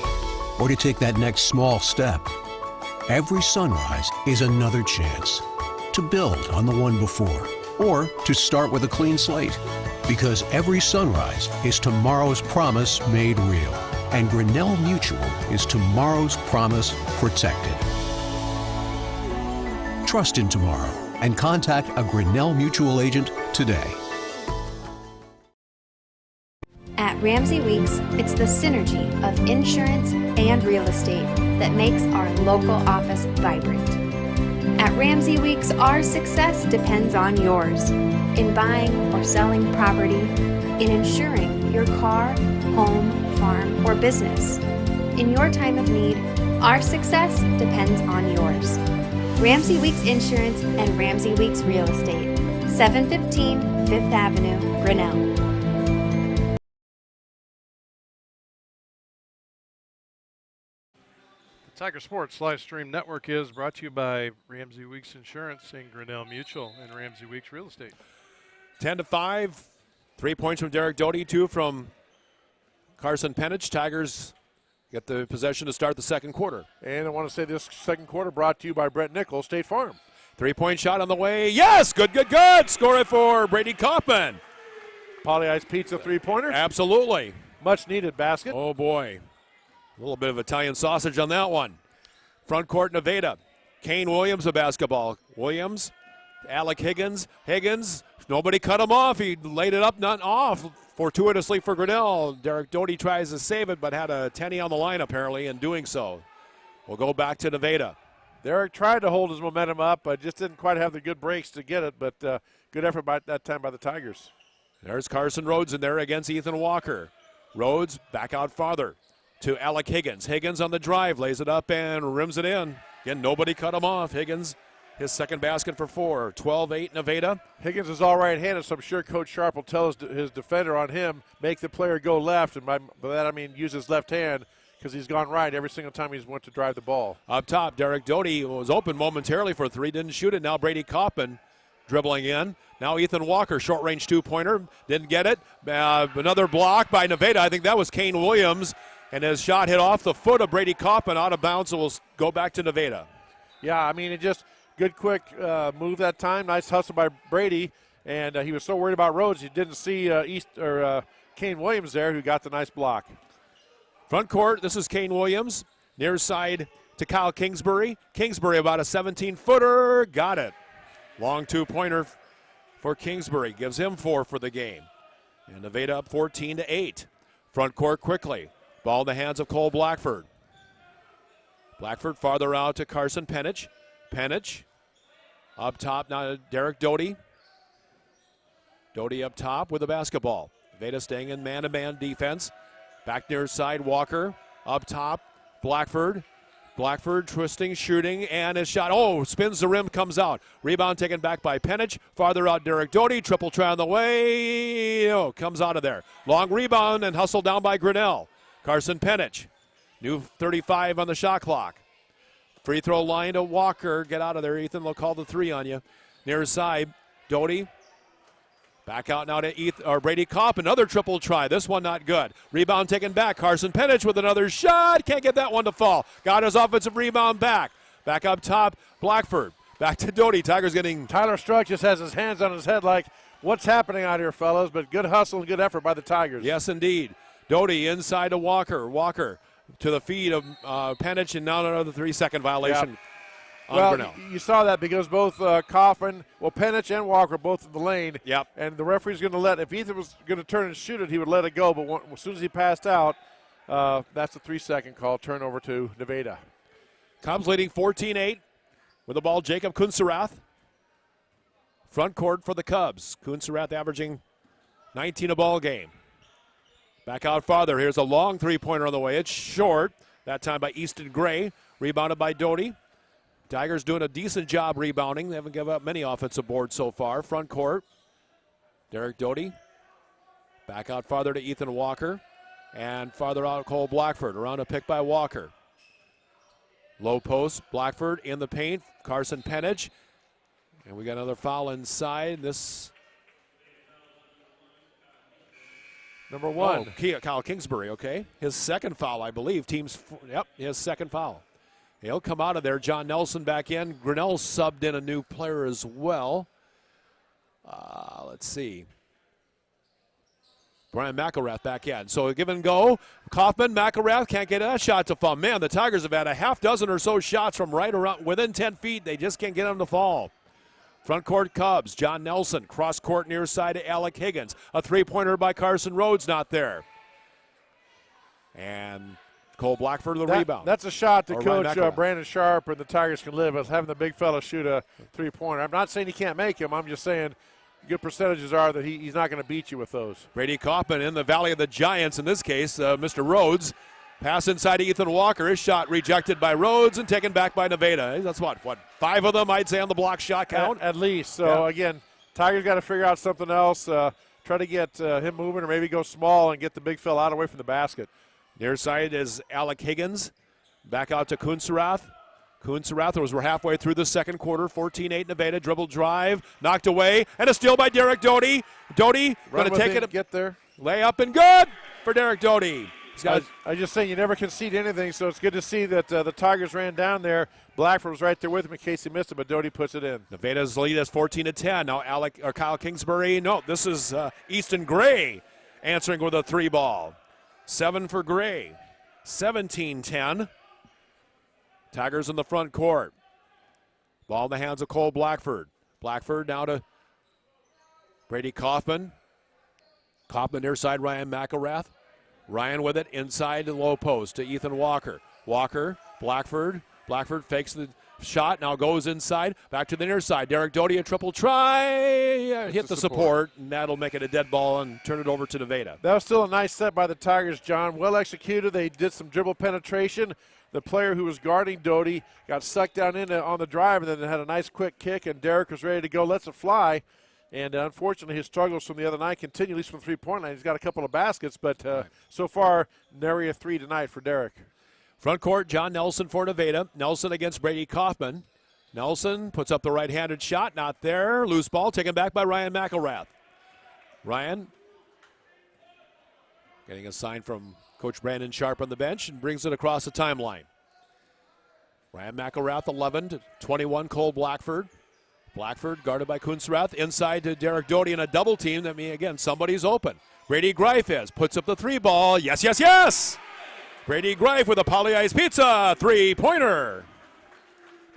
or to take that next small step. Every sunrise is another chance to build on the one before or to start with a clean slate. Because every sunrise is tomorrow's promise made real. And Grinnell Mutual is tomorrow's promise protected. Trust in tomorrow and contact a Grinnell Mutual agent today. At Ramsey Weeks, it's the synergy of insurance and real estate that makes our local office vibrant. At Ramsey Weeks, our success depends on yours in buying or selling property, in insuring your car, home, farm, or business. In your time of need, our success depends on yours. Ramsey Weeks Insurance and Ramsey Weeks Real Estate, 715 5th Avenue, Grinnell. The Tiger Sports Live Stream Network is brought to you by Ramsey Weeks Insurance and Grinnell Mutual and Ramsey Weeks Real Estate. 10-5. 3 points from Derek Doty, 2 from Carson Penich. Tigers get the possession to start the second quarter. And I want to say this second quarter brought to you by Brett Nichols, State Farm. 3-point shot on the way. Yes, good, good, good. Score it for Brady Kaufman. Polly Ice Pizza three-pointer. Absolutely. Much needed basket. Oh, boy. A little bit of Italian sausage on that one. Front court, Nevada. Kane Williams, a basketball. Williams, Alec Higgins. Higgins, nobody cut him off. He laid it up, not off. Fortuitously for Grinnell. Derek Doty tries to save it, but had a 10 on the line apparently in doing so. We'll go back to Nevada. Derek tried to hold his momentum up, but just didn't quite have the good breaks to get it, but good effort by that time by the Tigers. There's Carson Rhodes in there against Ethan Walker. Rhodes back out farther to Alec Higgins. Higgins on the drive, lays it up and rims it in. Again, nobody cut him off. Higgins, his second basket for 4. 12-8 Nevada. Higgins is all right-handed, so I'm sure Coach Sharp will tell his defender on him, make the player go left, and by that I mean use his left hand because he's gone right every single time he's went to drive the ball. Up top, Derek Doty was open momentarily for 3, didn't shoot it. Now Brady Kaufman dribbling in. Now Ethan Walker, short-range two-pointer, didn't get it. Another block by Nevada. I think that was Kane Williams, and his shot hit off the foot of Brady Kaufman out of bounds, so we'll go back to Nevada. Yeah, I mean, it just good quick move that time. Nice hustle by Brady, and he was so worried about Rhodes he didn't see Kane Williams there, who got the nice block. Front court, this is Kane Williams. Near side to Kyle Kingsbury. Kingsbury about a 17-footer, got it. Long two-pointer for Kingsbury, gives him 4 for the game. And Nevada up 14-8. Front court quickly. Ball in the hands of Cole Blackford. Blackford farther out to Carson Penich. Penich up top now, Derek Doty. Doty up top with the basketball. Nevada staying in man-to-man defense. Back near side, Walker up top. Blackford Blackford twisting, shooting, and his shot. Oh, spins the rim, comes out. Rebound taken back by Penich. Farther out, Derek Doty. Triple try on the way. Oh, comes out of there. Long rebound and hustled down by Grinnell. Carson Penich. New 35 on the shot clock. Free throw line to Walker. Get out of there, Ethan. They'll call the three on you. Near side, Doty. Back out now to Brady Kopp. Another triple try. This one not good. Rebound taken back. Carson Penich with another shot. Can't get that one to fall. Got his offensive rebound back. Back up top, Blackford. Back to Doty. Tigers getting... Tyler Struck just has his hands on his head like, what's happening out here, fellas? But good hustle and good effort by the Tigers. Yes, indeed. Doty inside to Walker. Walker to the feet of Penich, and now another 3-second violation. Yep. On well, Grinnell. You saw that because both Coffin, Penich and Walker both in the lane. Yep. And the referee's going to let, if Ethan was going to turn and shoot it, he would let it go. But as soon as he passed out, that's a 3-second call. Turnover to Nevada. Cubs leading 14-8 with the ball. Jacob Kunserath. Front court for the Cubs. Kunserath averaging 19 a ball game. Back out farther. Here's a long three-pointer on the way. It's short. That time by Easton Gray. Rebounded by Doty. Tigers doing a decent job rebounding. They haven't given up many offensive boards so far. Front court. Derek Doty. Back out farther to Ethan Walker. And farther out Cole Blackford. Around a pick by Walker. Low post. Blackford in the paint. Carson Penich. And we got another foul inside. This... Number one. Oh, Kyle Kingsbury, okay. His second foul, I believe. His second foul. He'll come out of there. John Nelson back in. Grinnell subbed in a new player as well. Let's see. Brian McElrath back in. So a give and go. Kaufman, McElrath can't get a shot to fall. Man, the Tigers have had a half dozen or so shots from right around within 10 feet. They just can't get them to fall. Front court Cubs. John Nelson. Cross court near side to Alec Higgins. A three-pointer by Carson Rhodes not there. And Cole Blackford the rebound. That's a shot that Coach Brandon Sharp and the Tigers can live with, having the big fella shoot a three-pointer. I'm not saying he can't make him. I'm just saying good percentages are that he's not going to beat you with those. Brady Kaufman in the Valley of the Giants in this case. Mr. Rhodes. Pass inside to Ethan Walker. His shot rejected by Rhodes and taken back by Nevada. That's what, 5 of them, I'd say, on the block shot count? At least. So, Again, Tigers got to figure out something else. Try to get him moving or maybe go small and get the big fella out away from the basket. Near side is Alec Higgins. Back out to Kunserath. Kunserath, we're halfway through the second quarter. 14-8 Nevada. Dribble drive. Knocked away. And a steal by Derek Doty. Doty going to take it. Get there. Lay up and good for Derek Doty. I just say you never concede anything, so it's good to see that the Tigers ran down there. Blackford was right there with him in case he missed it, but Doty puts it in. Nevada's lead is 14-10. Now Kyle Kingsbury. No, this is Easton Gray answering with a 3-ball. 7 for Gray. 17-10. Tigers in the front court. Ball in the hands of Cole Blackford. Blackford now to Brady Kaufman. Kaufman near side, Ryan McElrath. Ryan with it inside the low post to Ethan Walker. Walker, Blackford. Blackford fakes the shot, now goes inside. Back to the near side. Derek Doty, a triple try. Hit the support, and that'll make it a dead ball and turn it over to Nevada. That was still a nice set by the Tigers, John. Well executed. They did some dribble penetration. The player who was guarding Doty got sucked down in on the drive and then had a nice quick kick, and Derek was ready to go. Lets it fly. And unfortunately, his struggles from the other night continue, at least from the three-point line. He's got a couple of baskets, but so far, nary a 3 tonight for Derek. Front court, John Nelson for Nevada. Nelson against Brady Kaufman. Nelson puts up the right-handed shot, not there. Loose ball taken back by Ryan McElrath. Ryan getting a sign from Coach Brandon Sharp on the bench and brings it across the timeline. Ryan McElrath, 11 to 21, Cole Blackford. Blackford guarded by Kunserath. Inside to Derek Doty in a double team. That means, again, somebody's open. Brady Greif puts up the 3-ball. Yes, yes, yes! Brady Greif with a Poly Ice Pizza 3-pointer.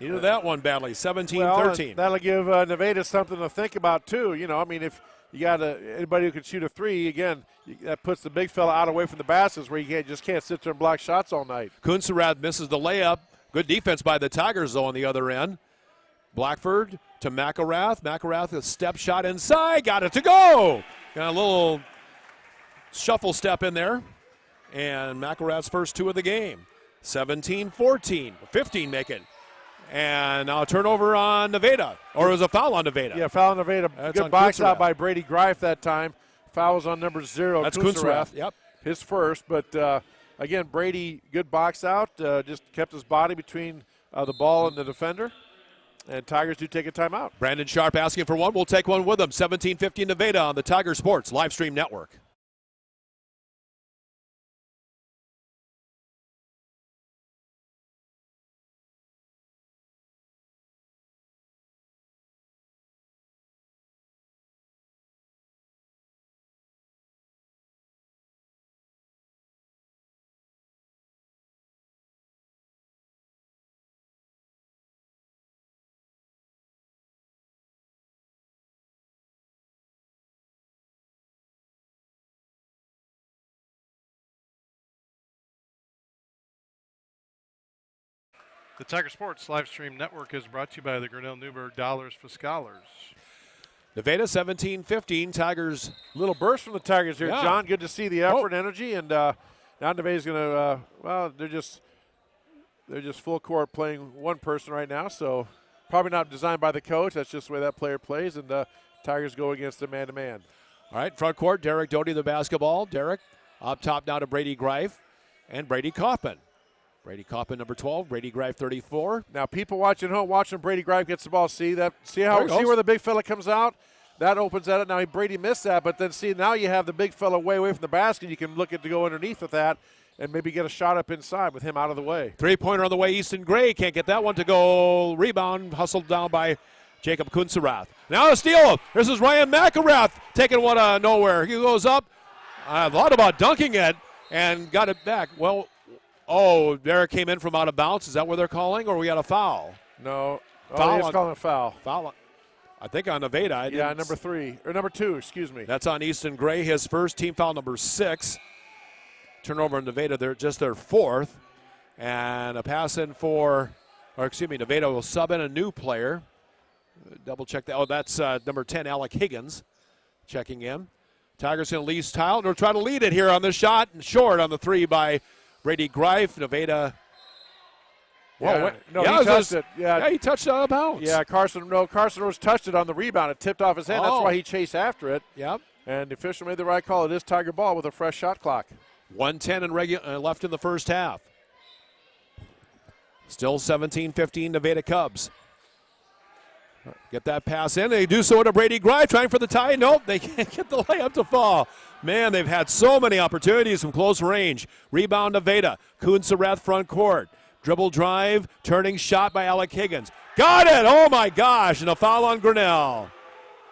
Needed that one badly. 17-13. That'll give Nevada something to think about, too. You know, I mean, if you got anybody who can shoot a 3, again, that puts the big fella out away from the baskets where you just can't sit there and block shots all night. Kunserath misses the layup. Good defense by the Tigers, though, on the other end. Blackford to McElrath. McElrath, a step shot inside. Got it to go. Got a little shuffle step in there. And McElrath's first 2 of the game. 17-14. 15 make it. And now a turnover on Nevada. Or it was a foul on Nevada. Yeah, foul on Nevada. That's Good on box Kunserath. out by Brady Greif that time. Foul was on number 0. That's Kunserath. Yep. His first. But, again, Brady, good box out. Just kept his body between the ball and the defender. And Tigers do take a timeout. Brandon Sharp asking for one. We'll take one with him. 17-15 Nevada on the Tiger Sports live stream network. The Tiger Sports live stream network is brought to you by the Grinnell Newberg Dollars for Scholars. Nevada 17-15. Tigers. Little burst from the Tigers here, Yeah. John. Good to see the effort and energy. And now Nevada's going to, they're just full court playing one person right now. So probably not designed by the coach. That's just the way that player plays. And Tigers go against the man-to-man. All right, front court, Derek Doty the basketball. Derek up top now to Brady Greif and Brady Kaufman. Brady Kaufman, number 12. Brady Greif, 34. Now, people watching home, watching Brady Greif gets the ball. See There where the big fella comes out? That opens at it. Now, Brady missed that, but then see, now you have the big fella way away from the basket. You can look at to go underneath with that and maybe get a shot up inside with him out of the way. Three-pointer on the way. Easton Gray can't get that one to go. Rebound hustled down by Jacob Kunserath. Now a steal. This is Ryan McElrath taking one out of nowhere. He goes up. I thought about dunking it and got it back. Well, Derek came in from out of bounds. Is that what they're calling, or we got a foul? No. Foul He's calling a foul. Foul, I think, on Nevada. Number 2, excuse me. That's on Easton Gray, his first, team foul number 6. Turnover on Nevada, they're just their 4th. And a pass in Nevada will sub in a new player. Double check that. Oh, that's number 10, Alec Higgins, checking in. Tigers going to lead tile. They'll try to lead it here on this shot. And short on the 3 by Brady Greif. Nevada. He touched it. Yeah, he touched it out of bounds. Yeah, Carson Rose touched it on the rebound. It tipped off his hand. That's why he chased after it. Yep. And the official made the right call. It is Tiger ball with a fresh shot clock. 1:10 left in the first half. Still 17-15 Nevada Cubs. Get that pass in. They do so to Brady Greif, trying for the tie. Nope, they can't get the layup to fall. Man, they've had so many opportunities from close range. Rebound Nevada. Kunserath front court. Dribble drive, turning shot by Alec Higgins. Got it! Oh my gosh, and a foul on Grinnell.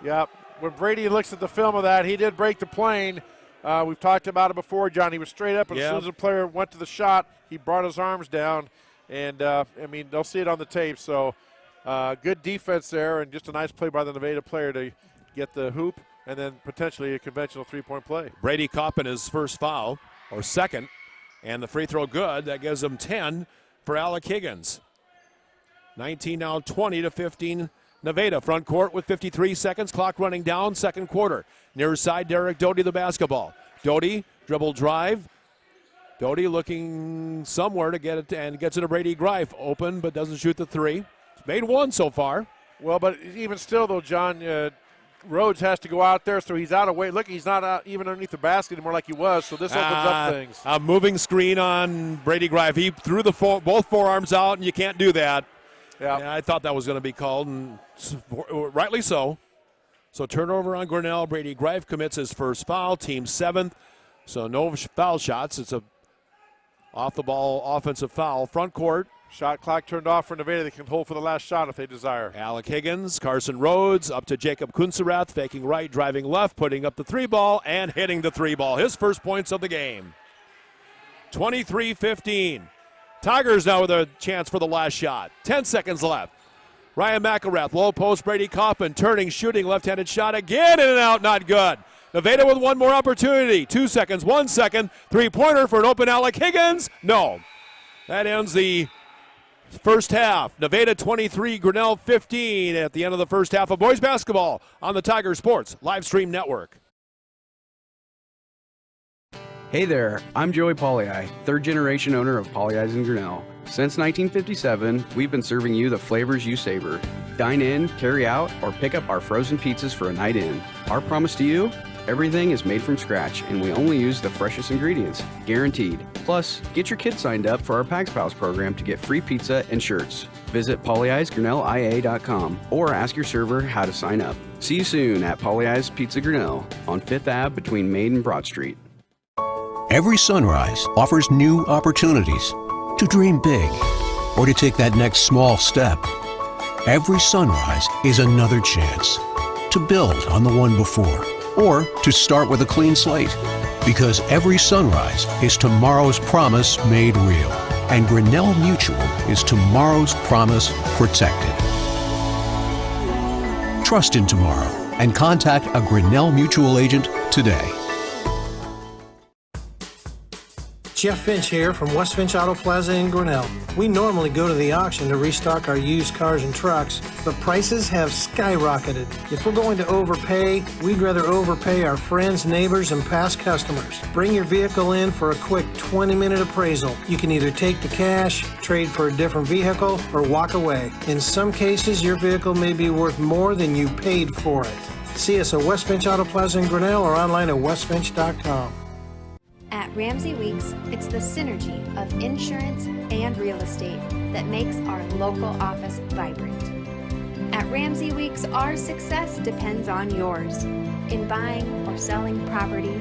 Yep. When Brady looks at the film of that, he did break the plane. We've talked about it before, John. He was straight up, and as soon as the player went to the shot, he brought his arms down. And, they'll see it on the tape. So, good defense there, and just a nice play by the Nevada player to get the hoop and then potentially a conventional three-point play. Brady Kaufman his first foul, or second, and the free throw good. That gives him 10 for Alec Higgins. 19 now, 20-15 Nevada. Front court with 53 seconds. Clock running down, second quarter. Near side, Derek Doty the basketball. Doty, dribble drive. Doty looking somewhere to get it, and gets it to Brady Greif. Open, but doesn't shoot the 3. He's made 1 so far. Well, but even still, though, John, Rhodes has to go out there, so he's out of weight. Look, he's not out even underneath the basket anymore like he was, so this opens up things. A moving screen on Brady Greif. He threw both forearms out, and you can't do that. Yeah, I thought that was going to be called, and rightly so. So turnover on Grinnell. Brady Greif commits his first foul, team 7th. So no foul shots. It's a off-the-ball offensive foul. Front court. Shot clock turned off for Nevada. They can hold for the last shot if they desire. Alec Higgins, Carson Rhodes, up to Jacob Kunserath, faking right, driving left, putting up the 3-ball, and hitting the 3-ball. His first points of the game. 23-15. Tigers now with a chance for the last shot. 10 seconds left. Ryan McElrath, low post, Brady Kaufman, turning, shooting, left-handed shot again, in and out, not good. Nevada with one more opportunity. 2 seconds, 1 second. Three-pointer for an open Alec Higgins. No. That ends the first half. Nevada 23, Grinnell 15 at the end of the first half of boys basketball on the Tiger Sports live stream network. Hey there, I'm Joey Pollei, third generation owner of Polley's in Grinnell. Since 1957, we've been serving you the flavors you savor. Dine in, carry out, or pick up our frozen pizzas for a night in. Our promise to you? Everything is made from scratch, and we only use the freshest ingredients, guaranteed. Plus, get your kids signed up for our Pags Pals program to get free pizza and shirts. Visit polleisgrinnellia.com or ask your server how to sign up. See you soon at Polley's Pizza Grinnell on 5th Ave between Main and Broad Street. Every sunrise offers new opportunities to dream big or to take that next small step. Every sunrise is another chance to build on the one before or to start with a clean slate, because every sunrise is tomorrow's promise made real, and Grinnell Mutual is tomorrow's promise protected. Trust in tomorrow and contact a Grinnell Mutual agent today. Jeff Finch here from West Finch Auto Plaza in Grinnell. We normally go to the auction to restock our used cars and trucks, but prices have skyrocketed. If we're going to overpay, we'd rather overpay our friends, neighbors, and past customers. Bring your vehicle in for a quick 20-minute appraisal. You can either take the cash, trade for a different vehicle, or walk away. In some cases, your vehicle may be worth more than you paid for it. See us at West Finch Auto Plaza in Grinnell or online at westfinch.com. At Ramsey Weeks, it's the synergy of insurance and real estate that makes our local office vibrant. At Ramsey Weeks, our success depends on yours in buying or selling property,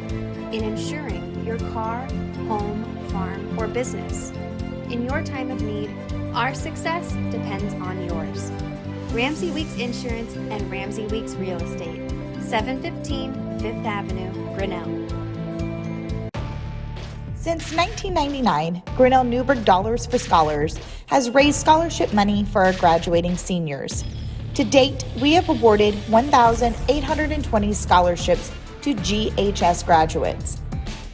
in insuring your car, home, farm, or business. In your time of need, our success depends on yours. Ramsey Weeks Insurance and Ramsey Weeks Real Estate, 715 5th Avenue, Grinnell. Since 1999, Grinnell Newburgh Dollars for Scholars has raised scholarship money for our graduating seniors. To date, we have awarded 1,820 scholarships to GHS graduates.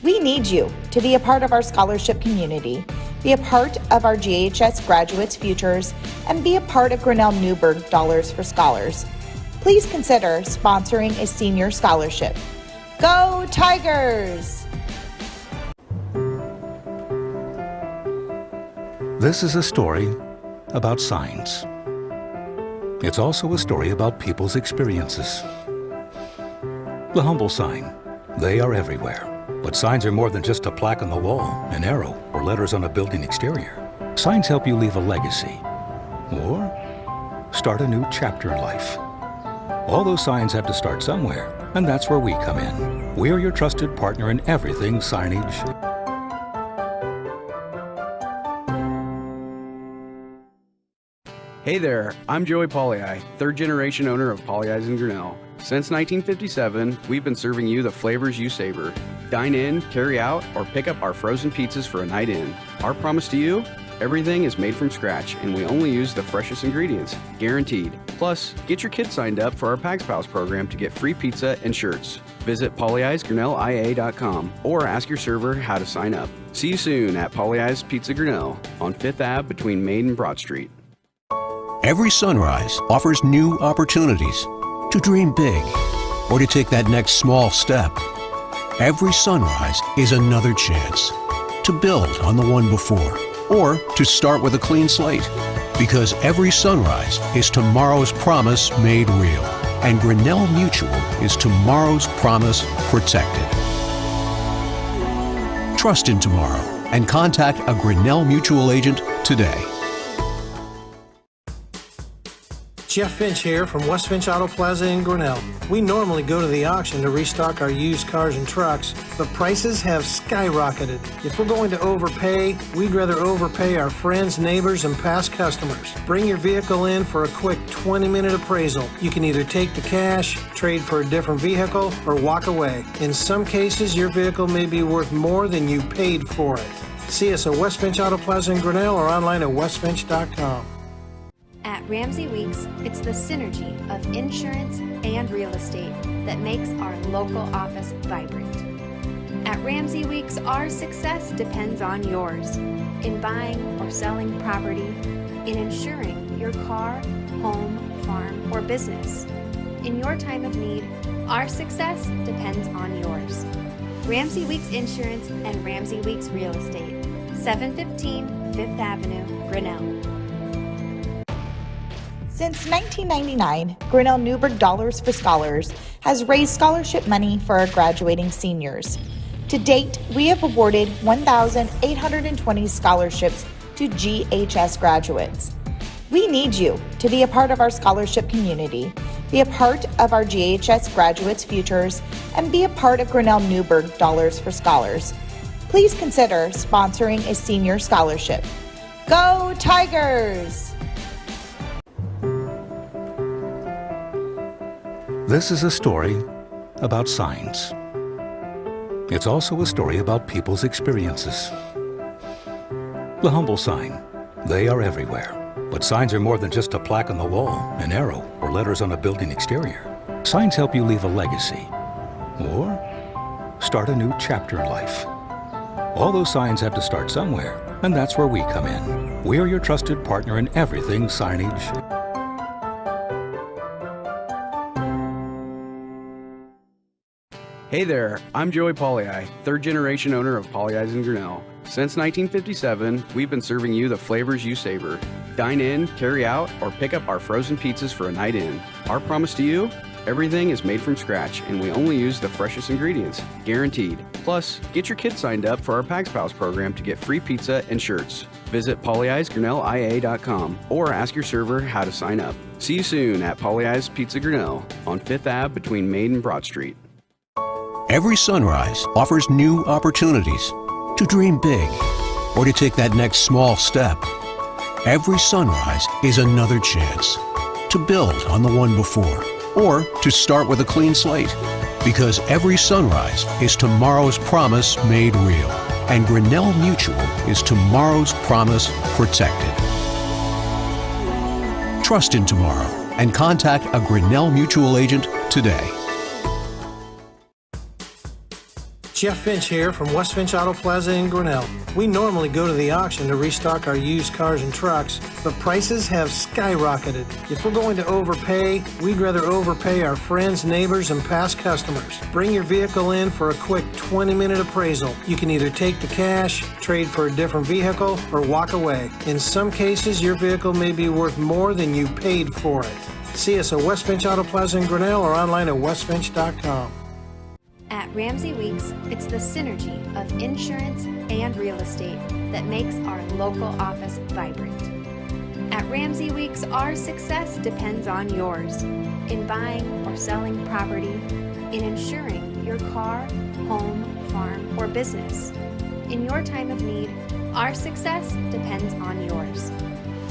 We need you to be a part of our scholarship community, be a part of our GHS graduates' futures, and be a part of Grinnell Newburgh Dollars for Scholars. Please consider sponsoring a senior scholarship. Go Tigers! This is a story about signs. It's also a story about people's experiences. The humble sign. They are everywhere. But signs are more than just a plaque on the wall, an arrow, or letters on a building exterior. Signs help you leave a legacy or start a new chapter in life. All those signs have to start somewhere, and that's where we come in. We are your trusted partner in everything signage. Hey there, I'm Joey Pollei, third generation owner of Polley's in Grinnell. Since 1957, we've been serving you the flavors you savor. Dine in, carry out, or pick up our frozen pizzas for a night in. Our promise to you? Everything is made from scratch, and we only use the freshest ingredients, guaranteed. Plus, get your kids signed up for our Pags Pals program to get free pizza and shirts. Visit polleisgrinnellia.com or ask your server how to sign up. See you soon at Polley's Pizza Grinnell on 5th Ave between Main and Broad Street. Every sunrise offers new opportunities to dream big or to take that next small step. Every sunrise is another chance to build on the one before or to start with a clean slate, because every sunrise is tomorrow's promise made real, and Grinnell Mutual is tomorrow's promise protected. Trust in tomorrow and contact a Grinnell Mutual agent today. Jeff Finch here from West Finch Auto Plaza in Grinnell. We normally go to the auction to restock our used cars and trucks, but prices have skyrocketed. If we're going to overpay, we'd rather overpay our friends, neighbors, and past customers. Bring your vehicle in for a quick 20-minute appraisal. You can either take the cash, trade for a different vehicle, or walk away. In some cases, your vehicle may be worth more than you paid for it. See us at West Finch Auto Plaza in Grinnell or online at westfinch.com. At Ramsey Weeks, it's the synergy of insurance and real estate that makes our local office vibrant. At Ramsey Weeks, our success depends on yours in buying or selling property, in insuring your car, home, farm, or business. In your time of need, our success depends on yours. Ramsey Weeks Insurance and Ramsey Weeks Real Estate, 715 Fifth Avenue, Grinnell. Since 1999, Grinnell Newburgh Dollars for Scholars has raised scholarship money for our graduating seniors. To date, we have awarded 1,820 scholarships to GHS graduates. We need you to be a part of our scholarship community, be a part of our GHS graduates' futures, and be a part of Grinnell Newburgh Dollars for Scholars. Please consider sponsoring a senior scholarship. Go Tigers! This is a story about signs. It's also a story about people's experiences. The humble sign, they are everywhere. But signs are more than just a plaque on the wall, an arrow, or letters on a building exterior. Signs help you leave a legacy or start a new chapter in life. All those signs have to start somewhere, and that's where we come in. We are your trusted partner in everything signage. Hey there, I'm Joey Pollyi, third generation owner of Pollyi's in Grinnell. Since 1957, we've been serving you the flavors you savor. Dine in, carry out, or pick up our frozen pizzas for a night in. Our promise to you? Everything is made from scratch, and we only use the freshest ingredients, guaranteed. Plus, get your kids signed up for our Pags Pals program to get free pizza and shirts. Visit pollyi'sgrinnellia.com or ask your server how to sign up. See you soon at Pollyi's Pizza Grinnell on 5th Ave between Main and Broad Street. Every sunrise offers new opportunities to dream big or to take that next small step. Every sunrise is another chance to build on the one before or to start with a clean slate, because every sunrise is tomorrow's promise made real, and Grinnell Mutual is tomorrow's promise protected. Trust in tomorrow and contact a Grinnell Mutual agent today. Jeff Finch here from West Finch Auto Plaza in Grinnell. We normally go to the auction to restock our used cars and trucks, but prices have skyrocketed. If we're going to overpay, we'd rather overpay our friends, neighbors, and past customers. Bring your vehicle in for a quick 20-minute appraisal. You can either take the cash, trade for a different vehicle, or walk away. In some cases, your vehicle may be worth more than you paid for it. See us at West Finch Auto Plaza in Grinnell or online at westfinch.com. At Ramsey Weeks, it's the synergy of insurance and real estate that makes our local office vibrant. At Ramsey Weeks, our success depends on yours in buying or selling property, in insuring your car, home, farm, or business. In your time of need, our success depends on yours.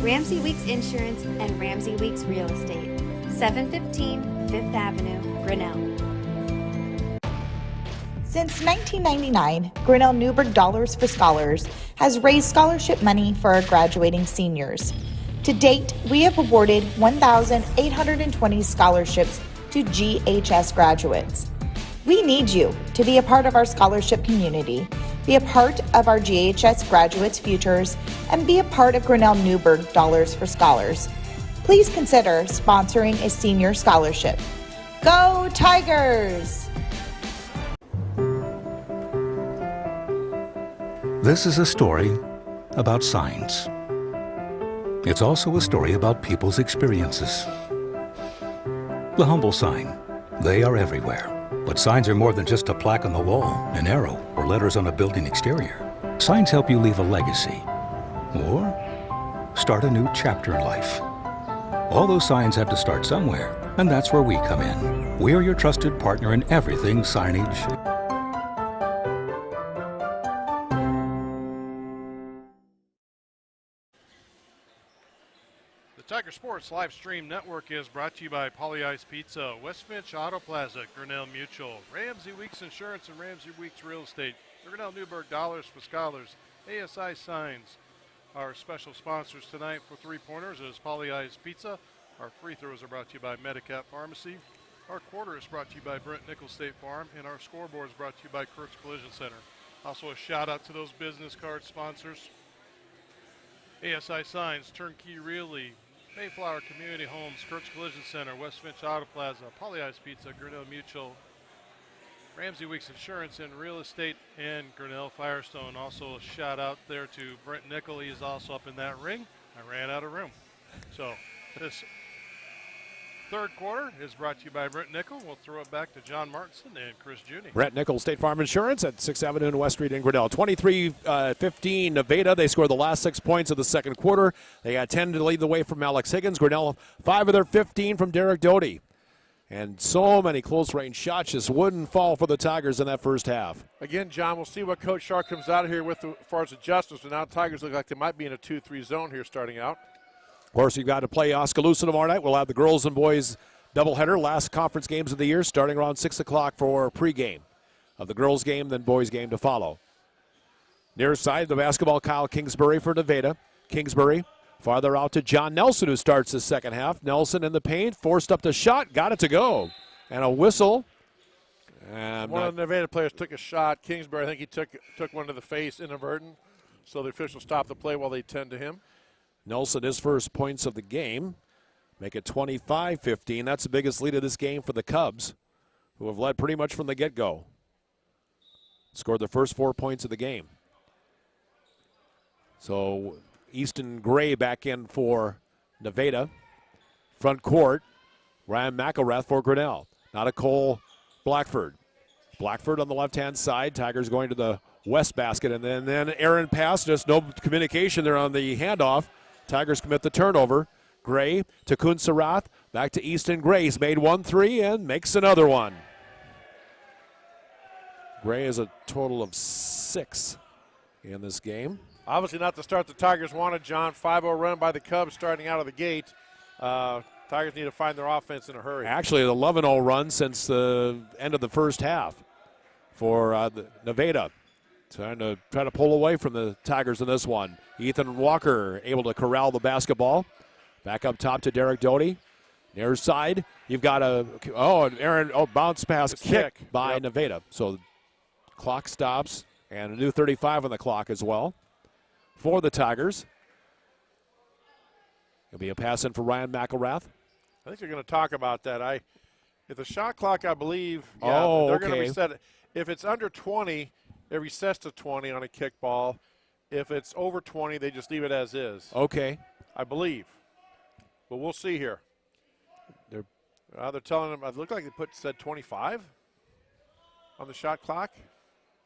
Ramsey Weeks Insurance and Ramsey Weeks Real Estate, 715 Fifth Avenue, Grinnell. Since 1999, Grinnell Newburgh Dollars for Scholars has raised scholarship money for our graduating seniors. To date, we have awarded 1,820 scholarships to GHS graduates. We need you to be a part of our scholarship community, be a part of our GHS graduates' futures, and be a part of Grinnell Newburgh Dollars for Scholars. Please consider sponsoring a senior scholarship. Go Tigers! This is a story about signs. It's also a story about people's experiences. The humble sign, they are everywhere. But signs are more than just a plaque on the wall, an arrow, or letters on a building exterior. Signs help you leave a legacy or start a new chapter in life. All those signs have to start somewhere, and that's where we come in. We are your trusted partner in everything signage. Tiger Sports live stream network is brought to you by Pollyi's Pizza, West Finch Auto Plaza, Grinnell Mutual, Ramsey Weeks Insurance and Ramsey Weeks Real Estate, Grinnell Newburgh Dollars for Scholars, ASI Signs. Our special sponsors tonight for three-pointers is Pollyi's Pizza. Our free throws are brought to you by Medicap Pharmacy. Our quarter is brought to you by Brent Nichols State Farm, and our scoreboard is brought to you by Kurt's Collision Center. Also a shout out to those business card sponsors: ASI Signs, Turnkey Really, Mayflower Community Homes, Kurt's Collision Center, West Finch Auto Plaza, Pollyi's Pizza, Grinnell Mutual, Ramsey Weeks Insurance and Real Estate in Grinnell Firestone. Also a shout out there to Brent Nickel. He is also up in that ring. I ran out of room. So this third quarter is brought to you by Brent Nickel. We'll throw it back to John Martinson and Chris Judy. Brent Nickel, State Farm Insurance at 6th Avenue and West Street in Grinnell. 23-15 Nevada. They scored the last 6 points of the second quarter. They got 10 to lead the way from Alex Higgins. Grinnell, 5 of their 15 from Derek Doty. And so many close-range shots just wouldn't fall for the Tigers in that first half. Again, John, we'll see what Coach Shark comes out of here with as far as adjustments. But now Tigers look like they might be in a 2-3 zone here starting out. Of course, you've got to play Oskaloosa tomorrow night. We'll have the girls and boys doubleheader, last conference games of the year, starting around 6 o'clock for pregame of the girls' game, then boys' game to follow. Near side, the basketball, Kyle Kingsbury for Nevada. Kingsbury farther out to John Nelson, who starts the second half. Nelson in the paint, forced up the shot, got it to go. And a whistle. And one of the Nevada players took a shot. Kingsbury, I think he took one to the face inadvertent. So the official stopped the play while they tend to him. Nelson, his first points of the game. Make it 25-15. That's the biggest lead of this game for the Cubs, who have led pretty much from the get-go. Scored their first 4 points of the game. So Easton Gray back in for Nevada. Front court, Ryan McElrath for Grinnell. Not a Cole Blackford. Blackford on the left-hand side. Tigers going to the west basket. And then Aaron pass. Just no communication there on the handoff. Tigers commit the turnover. Gray to Kunsarath. Back to Easton Gray. He's made 1-3 and makes another one. Gray is a total of 6 in this game. Obviously not the start the Tigers wanted, John. 5-0 run by the Cubs starting out of the gate. Tigers need to find their offense in a hurry. Actually, an 11-0 run since the end of the first half for Nevada. Trying to pull away from the Tigers in this one. Ethan Walker able to corral the basketball. Back up top to Derek Doty. Near side, you've got bounce pass kick by Nevada. So clock stops and a new 35 on the clock as well for the Tigers. It'll be a pass in for Ryan McElrath. I think they're going to talk about that. If the shot clock, I believe, they're going to reset it. If it's under 20, it resets to 20 on a kickball. If it's over 20, they just leave it as is. Okay. I believe. But we'll see here. They're telling them, it looked like they said 25 on the shot clock.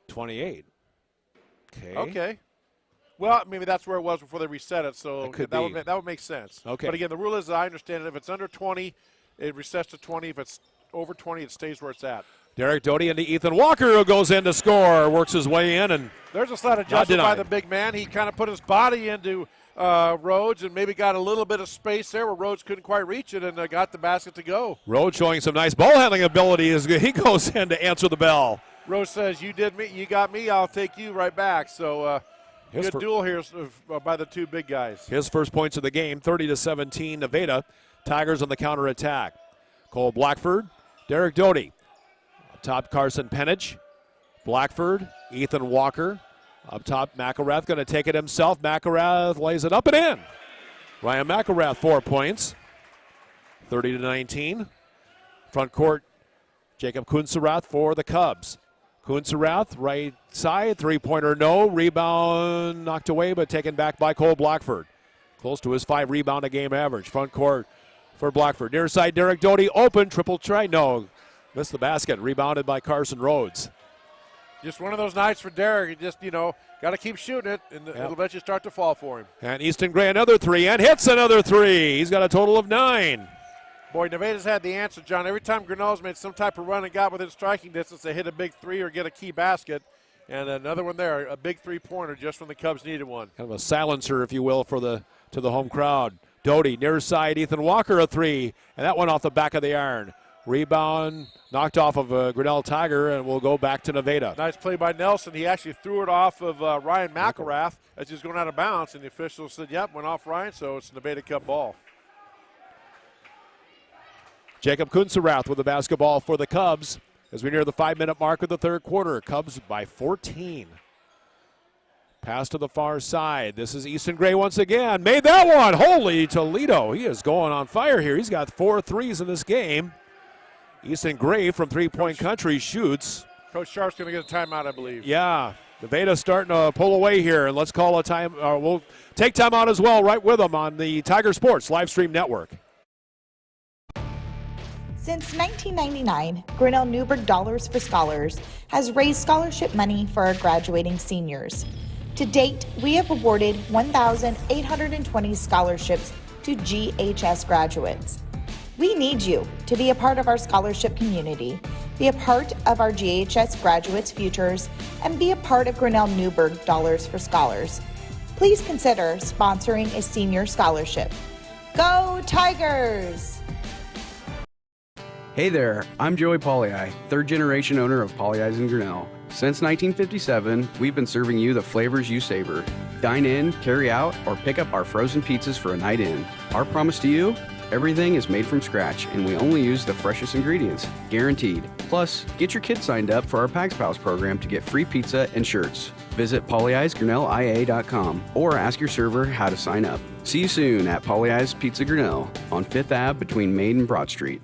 28. Okay. Well, maybe that's where it was before they reset it, so that would make sense. Okay. But again, the rule is, as I understand it, if it's under 20, it resets to 20. If it's over 20, it stays where it's at. Derek Doty into Ethan Walker, who goes in to score, works his way in, and there's a slight adjustment by the big man. He kind of put his body into Rhodes and maybe got a little bit of space there where Rhodes couldn't quite reach it and got the basket to go. Rhodes showing some nice ball handling ability as he goes in to answer the bell. Rhodes says, "You did me, you got me, I'll take you right back." So good duel here by the two big guys. His first points of the game, 30-17 Nevada. Tigers on the counterattack. Cole Blackford, Derek Doty. Up top, Carson Penich. Blackford, Ethan Walker. Up top, McElrath going to take it himself. McElrath lays it up and in. Ryan McElrath, 4 points. 30-19. Front court, Jacob Kunsarath for the Cubs. Kunsarath, right side, three-pointer no. Rebound knocked away, but taken back by Cole Blackford. Close to his 5 rebound a game average. Front court for Blackford. Near side, Derek Doty, open, triple try. No, missed the basket. Rebounded by Carson Rhodes. Just one of those nights for Derek. He just, got to keep shooting it, and it'll eventually start to fall for him. And Easton Gray, another 3, and hits another 3. He's got a total of 9. Boy, Nevada's had the answer, John. Every time Grinnell's made some type of run and got within striking distance, they hit a big 3 or get a key basket. And another one there, a big 3-pointer just when the Cubs needed one. Kind of a silencer, if you will, to the home crowd. Doty, near side, Ethan Walker, a 3, and that one off the back of the iron. Rebound knocked off of a Grinnell Tiger, and we'll go back to Nevada. Nice play by Nelson. He actually threw it off of Ryan McElrath as he was going out of bounds, and the official said, yep, went off Ryan, so it's a Nevada Cup ball. Jacob Kunsarath with the basketball for the Cubs as we near the 5-minute mark of the third quarter. Cubs by 14. Pass to the far side. This is Easton Gray once again. Made that one. Holy Toledo. He is going on fire here. He's got 4 threes in this game. Easton Gray from three-point country shoots. Coach Sharp's going to get a timeout, I believe. Yeah, Nevada starting to pull away here, and let's call a time. We'll take timeout as well right with them on the Tiger Sports live stream network. Since 1999, Grinnell Newberg Dollars for Scholars has raised scholarship money for our graduating seniors. To date, we have awarded 1,820 scholarships to GHS graduates. We need you to be a part of our scholarship community, be a part of our GHS graduates' futures, and be a part of Grinnell Newberg Dollars for Scholars. Please consider sponsoring a senior scholarship. Go Tigers! Hey there, I'm Joey Pollyi, third generation owner of Pollyi's in Grinnell. Since 1957, we've been serving you the flavors you savor. Dine in, carry out, or pick up our frozen pizzas for a night in. Our promise to you? Everything is made from scratch, and we only use the freshest ingredients, guaranteed. Plus, get your kids signed up for our Pags Pals program to get free pizza and shirts. Visit pollyi'sgrinnellia.com or ask your server how to sign up. See you soon at Pollyi's Pizza Grinnell on 5th Ave between Main and Broad Street.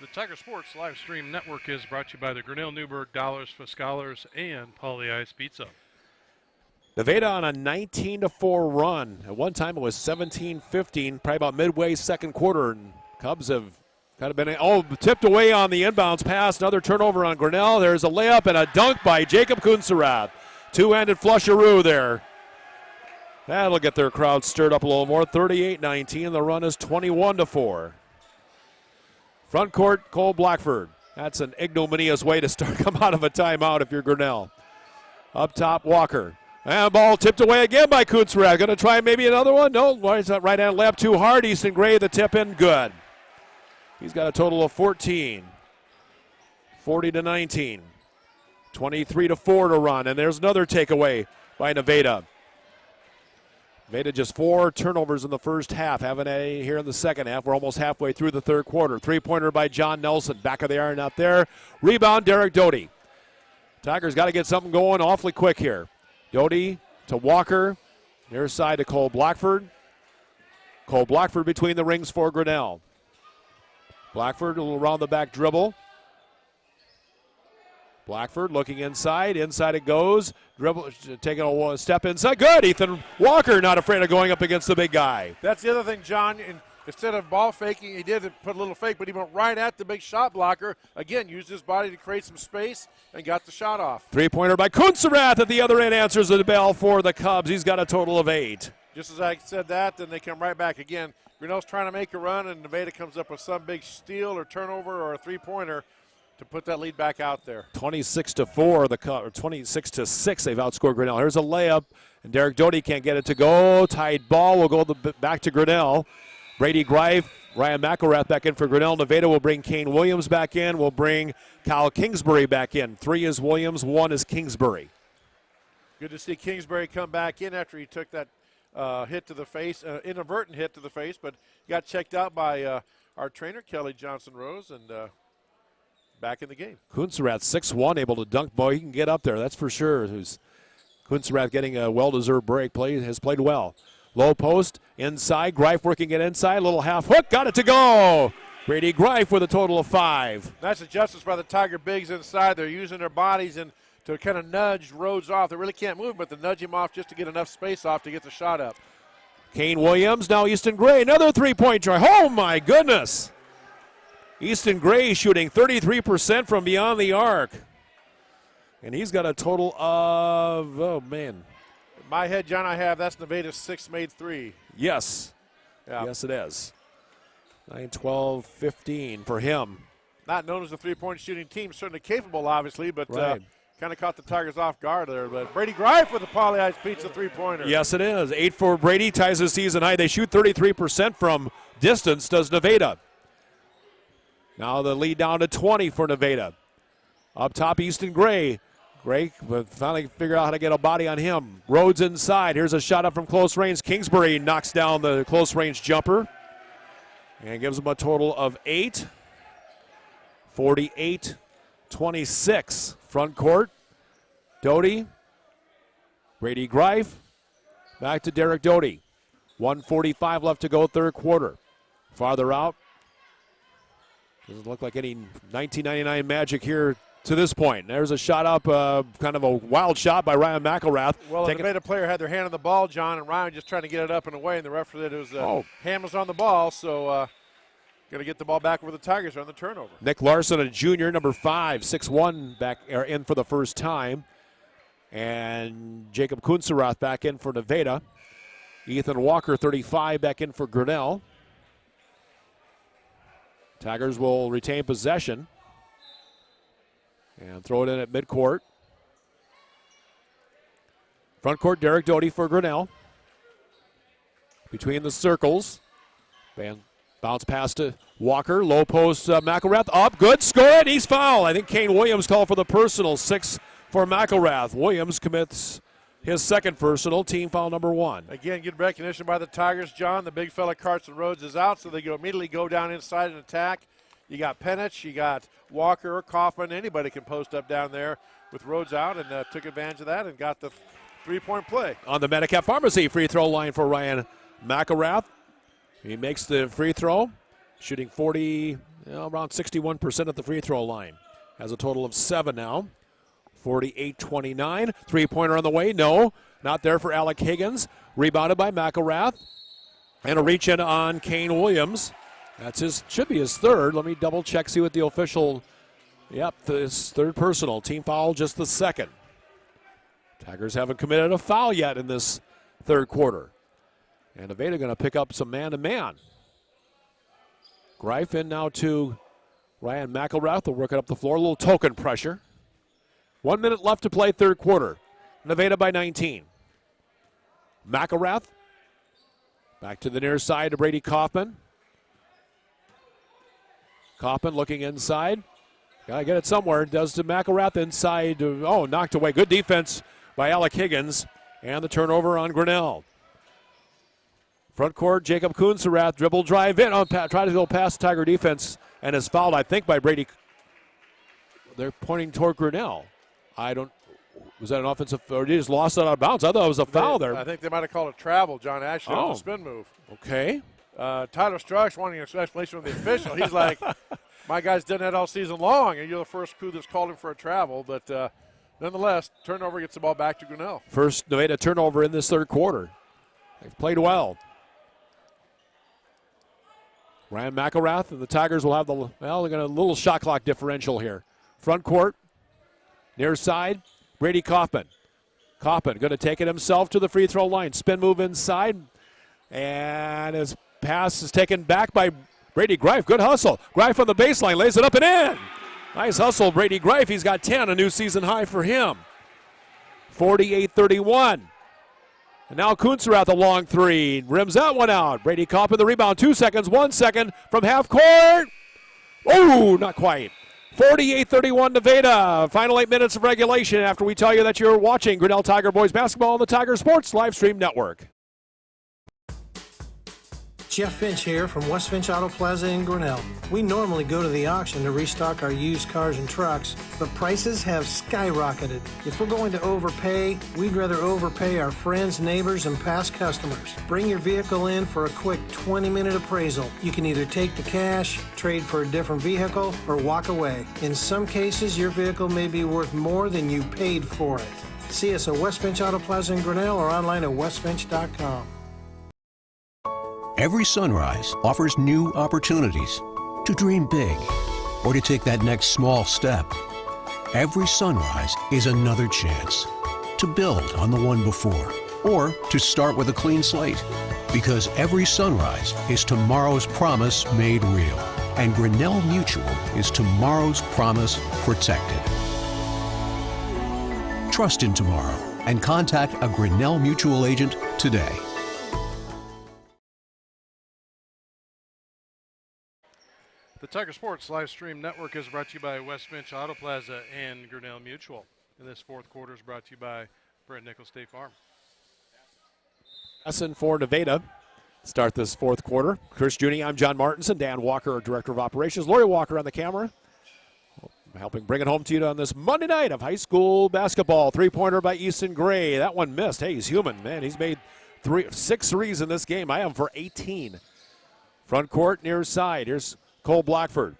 The Tiger Sports live stream network is brought to you by the Grinnell Newberg Dollars for Scholars and Pollyi's Pizza. Nevada on a 19-4 run. At one time it was 17-15, probably about midway second quarter, and Cubs have kind of been tipped away on the inbounds pass. Another turnover on Grinnell. There's a layup and a dunk by Jacob Kunzerath. Two-handed flusheroo there. That'll get their crowd stirred up a little more. 38-19. The run is 21-4. Front court, Cole Blackford. That's an ignominious way to come out of a timeout if you're Grinnell. Up top, Walker. And ball tipped away again by Kunzerath. Going to try maybe another one? No, why is that right-hand layup too hard? Easton Gray, the tip in, good. He's got a total of 14. 40-19. 23-4 to run, and there's another takeaway by Nevada. Nevada just 4 turnovers in the first half. Having a here in the second half. We're almost halfway through the third quarter. Three-pointer by John Nelson. Back of the iron out there. Rebound, Derek Doty. Tigers got to get something going awfully quick here. Doty to Walker. Near side to Cole Blackford. Cole Blackford between the rings for Grinnell. Blackford a little around the back dribble. Blackford looking inside. Inside it goes. Dribble, taking a step inside. Good. Ethan Walker not afraid of going up against the big guy. That's the other thing, John. Instead of ball faking, he did put a little fake, but he went right at the big shot blocker. Again, used his body to create some space and got the shot off. Three-pointer by Kunzerath at the other end answers the bell for the Cubs. He's got a total of 8. Just as I said that, then they come right back again. Grinnell's trying to make a run, and Nevada comes up with some big steal or turnover or a three-pointer to put that lead back out there. 26-4, the Cubs, or 26-6, they've outscored Grinnell. Here's a layup, and Derek Doty can't get it to go. Tied ball will go back to Grinnell. Brady Greif, Ryan McElrath back in for Grinnell. Nevada will bring Kane Williams back in. We'll bring Kyle Kingsbury back in. 3 is Williams, 1 is Kingsbury. Good to see Kingsbury come back in after he took that hit to the face, inadvertent hit to the face, but got checked out by our trainer, Kelly Johnson-Rose, and back in the game. Kunzerath, 6'1", able to dunk. Boy, he can get up there, that's for sure. Kunzerath getting a well-deserved break. Has played well. Low post, inside. Greif working it inside. Little half hook, got it to go. Brady Greif with a total of 5. Nice adjustments by the Tiger bigs inside. They're using their bodies and to kind of nudge Rhodes off. They really can't move, but they nudge him off just to get enough space off to get the shot up. Kane Williams, now Easton Gray, another three-point try. Oh, my goodness. Easton Gray shooting 33% from beyond the arc. And he's got a total of, oh, man. In my head, John, that's Nevada's 6th made 3. Yes. Yeah. Yes, it is. 9, 12, 15 for him. Not known as a three-point shooting team. Certainly capable, obviously, but right. Kind of caught the Tigers off guard there. But Brady Greif with the Pollyi's Pizza three-pointer. Yes, it is. 8 for Brady, ties the season high. They shoot 33% from distance, does Nevada. Now the lead down to 20 for Nevada. Up top, Easton Gray. Gray finally figure out how to get a body on him. Rhodes inside. Here's a shot up from close range. Kingsbury knocks down the close range jumper and gives them a total of 8. 48-26. Front court. Doty. Brady Greif. Back to Derek Doty. 1:45 left to go, third quarter. Farther out. Doesn't look like any 1999 magic here to this point. There's a shot up, kind of a wild shot by Ryan McElrath. Well, the Nevada player had their hand on the ball, John, and Ryan just trying to get it up and away, and the ref said it was hand was on the ball, so going to get the ball back where the Tigers are on the turnover. Nick Larson, a junior, number 5, 6'1", back in for the first time. And Jacob Kunzerath back in for Nevada. Ethan Walker, 35, back in for Grinnell. Tigers will retain possession and throw it in at midcourt. Front court, Derek Doty for Grinnell. Between the circles. Bounce pass to Walker. Low post, McElrath up. Good. Score it. He's fouled. I think Kane Williams called for the personal. 6 for McElrath. Williams commits his second personal. Team foul number 1. Again, good recognition by the Tigers, John. The big fella Carson Rhodes is out, so they immediately go down inside and attack. You got Penich, you got Walker, Kaufman. Anybody can post up down there with Rhodes out, and took advantage of that and got the three-point play. On the Medicap Pharmacy free throw line for Ryan McElrath. He makes the free throw, shooting around 61% at the free throw line. Has a total of 7 now. 48-29. Three-pointer on the way. No, not there for Alec Higgins. Rebounded by McElrath. And a reach-in on Kane Williams. Should be his third. Let me double-check, see what the official. Yep, his third personal. Team foul, just the second. Tigers haven't committed a foul yet in this third quarter. And Nevada going to pick up some man-to-man. Greif in now to Ryan McElrath. They'll work it up the floor. A little token pressure. 1 minute left to play, third quarter. Nevada by 19. McElrath. Back to the near side to Brady Kaufman. Kaufman looking inside. Got to get it somewhere. Does to McElrath inside. Knocked away. Good defense by Alec Higgins. And the turnover on Grinnell. Front court, Jacob Kunzerath, dribble drive in. Try to go past Tiger defense and is fouled, I think, by Brady. They're pointing toward Grinnell. Was that an offensive, or he just lost it out of bounds? I thought it was a foul there. I think they might have called it travel, John Ashley, on the spin move. Okay. Tyler Strauch wanting an explanation from the official. He's like, my guy's done that all season long, and you're the first crew that's called him for a travel. But nonetheless, turnover gets the ball back to Grinnell. First Nevada turnover in this third quarter. They've played well. Ryan McElrath and the Tigers will have they're going to a little shot clock differential here. Front court, near side, Brady Kaufman. Kaufman going to take it himself to the free throw line. Spin move inside, and his pass is taken back by Brady Greif. Good hustle. Greif on the baseline, lays it up and in. Nice hustle, Brady Greif. He's got 10, a new season high for him. 48-31. And now Kunzerath, a long three. Rims that one out. Brady Kaufman the rebound. 2 seconds, 1 second from half court. Oh, not quite. 48-31 Nevada. Final 8 minutes of regulation after we tell you that you're watching Grinnell Tiger Boys Basketball on the Tiger Sports Livestream Network. Jeff Finch here from West Finch Auto Plaza in Grinnell. We normally go to the auction to restock our used cars and trucks, but prices have skyrocketed. If we're going to overpay, we'd rather overpay our friends, neighbors, and past customers. Bring your vehicle in for a quick 20-minute appraisal. You can either take the cash, trade for a different vehicle, or walk away. In some cases, your vehicle may be worth more than you paid for it. See us at West Finch Auto Plaza in Grinnell or online at westfinch.com. Every sunrise offers new opportunities to dream big or to take that next small step. Every sunrise is another chance to build on the one before or to start with a clean slate. Because every sunrise is tomorrow's promise made real. And Grinnell Mutual is tomorrow's promise protected. Trust in tomorrow and contact a Grinnell Mutual agent today. The Tiger Sports Livestream Network is brought to you by West Finch Auto Plaza and Grinnell Mutual. And this fourth quarter is brought to you by Brent Nichols State Farm. Lesson for Nevada. Start this fourth quarter. Chris Junie, I'm John Martinson. Dan Walker, our Director of Operations. Lori Walker on the camera. Helping bring it home to you on this Monday night of high school basketball. Three-pointer by Easton Gray. That one missed. Hey, he's human, man. He's made 6 threes in this game. I have him for 18. Front court, near side. Here's Cole Blackford.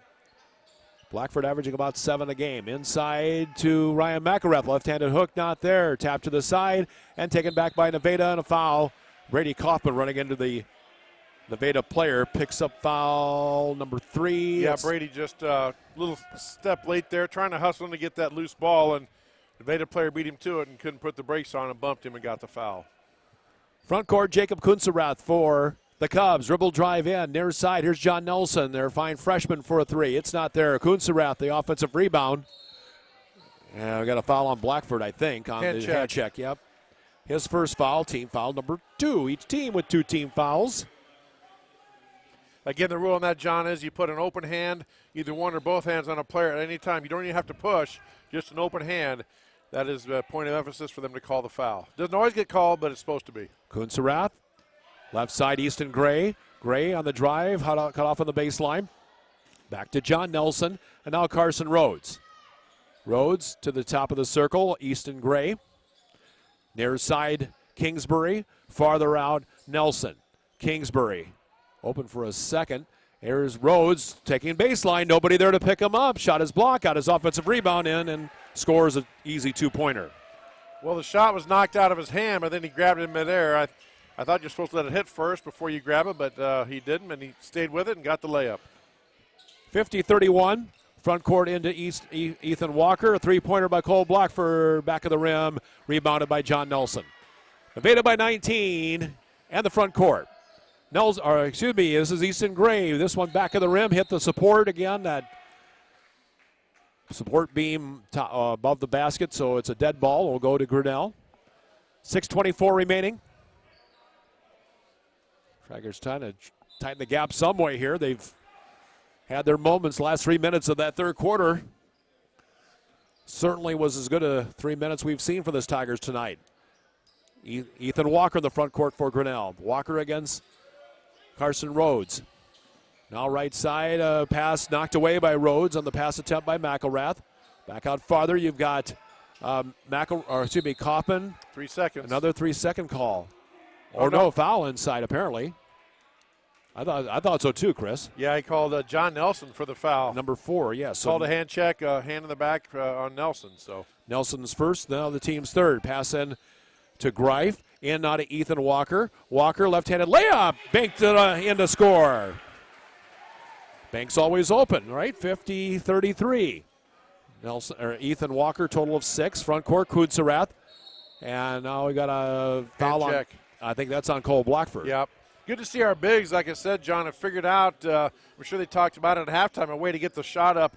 Blackford averaging about 7 a game. Inside to Ryan McElrath. Left-handed hook not there. Tap to the side and taken back by Nevada and a foul. Brady Kaufman running into the Nevada player. Picks up foul number 3. Yeah, Brady just a little step late there, trying to hustle him to get that loose ball, and the Nevada player beat him to it and couldn't put the brakes on and bumped him and got the foul. Front court, Jacob Kunzerath for the Cubs. Dribble drive in, near side. Here's John Nelson, their fine freshman, for a 3. It's not there. Kunzerath, the offensive rebound. And we got a foul on Blackford, I think, on the hand check. Yep. His first foul, team foul number 2. Each team with 2 team fouls. Again, the rule on that, John, is you put an open hand, either one or both hands on a player at any time. You don't even have to push, just an open hand. That is a point of emphasis for them to call the foul. Doesn't always get called, but it's supposed to be. Kunzerath, left side, Easton Gray. Gray on the drive, cut off on the baseline. Back to John Nelson, and now Carson Rhodes. Rhodes to the top of the circle, Easton Gray. Near side, Kingsbury. Farther out, Nelson. Kingsbury open for a second. Here's Rhodes taking baseline. Nobody there to pick him up. Shot his block, got his offensive rebound in, and scores an easy 2-pointer. Well, the shot was knocked out of his hand, but then he grabbed it in midair. I thought you're supposed to let it hit first before you grab it, but he didn't, and he stayed with it and got the layup. 50-31. Front court into Ethan Walker. A 3-pointer by Cole Blackford. Back of the rim. Rebounded by John Nelson. Nevada by 19. And the front court. This is Easton Gray. This one back of the rim. Hit the support again. That support beam above the basket, so it's a dead ball. Will go to Grinnell. 6:24 remaining. Tigers trying to tighten the gap some way here. They've had their moments. Last 3 minutes of that third quarter certainly was as good a 3 minutes we've seen for this Tigers tonight. Ethan Walker in the front court for Grinnell. Walker against Carson Rhodes. Now right side, pass knocked away by Rhodes on the pass attempt by McElrath. Back out farther, you've got Kaufman. 3 seconds. Another 3-second call. No, foul inside apparently. I thought so too, Chris. Yeah, he called John Nelson for the foul. Number 4, yes. Called a hand check, hand in the back on Nelson. So Nelson's first, now the team's third. Pass in to Greif, in now to Ethan Walker. Walker, left-handed layup, banked in to score. Bank's always open, right? 50-33. Ethan Walker, total of 6. Front court, Kunzerath. And now we got a foul on. I think that's on Cole Blackford. Yep. Good to see our bigs, like I said, John, have figured out, I'm sure they talked about it at halftime, a way to get the shot up,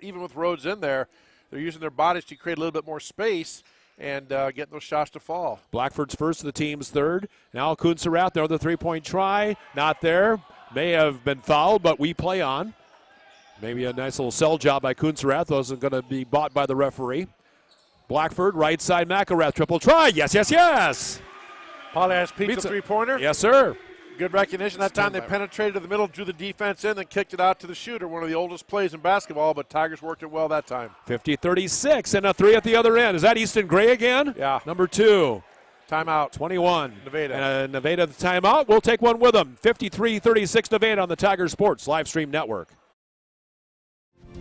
even with Rhodes in there. They're using their bodies to create a little bit more space and get those shots to fall. Blackford's first, the team's third. Now Kunzerath, another 3-point try. Not there. May have been fouled, but we play on. Maybe a nice little sell job by Kunzerath. Wasn't going to be bought by the referee. Blackford, right side, McElrath, triple try. Yes, yes, yes. Pauly has pizza three-pointer. Yes, sir. Good recognition. That time they penetrated to the middle, drew the defense in, then kicked it out to the shooter. One of the oldest plays in basketball, but Tigers worked it well that time. 50-36, and a 3 at the other end. Is that Easton Gray again? Yeah. Number 2. Timeout. 21. Nevada. And Nevada the timeout. We'll take one with them. 53-36 Nevada on the Tiger Sports Live Stream Network.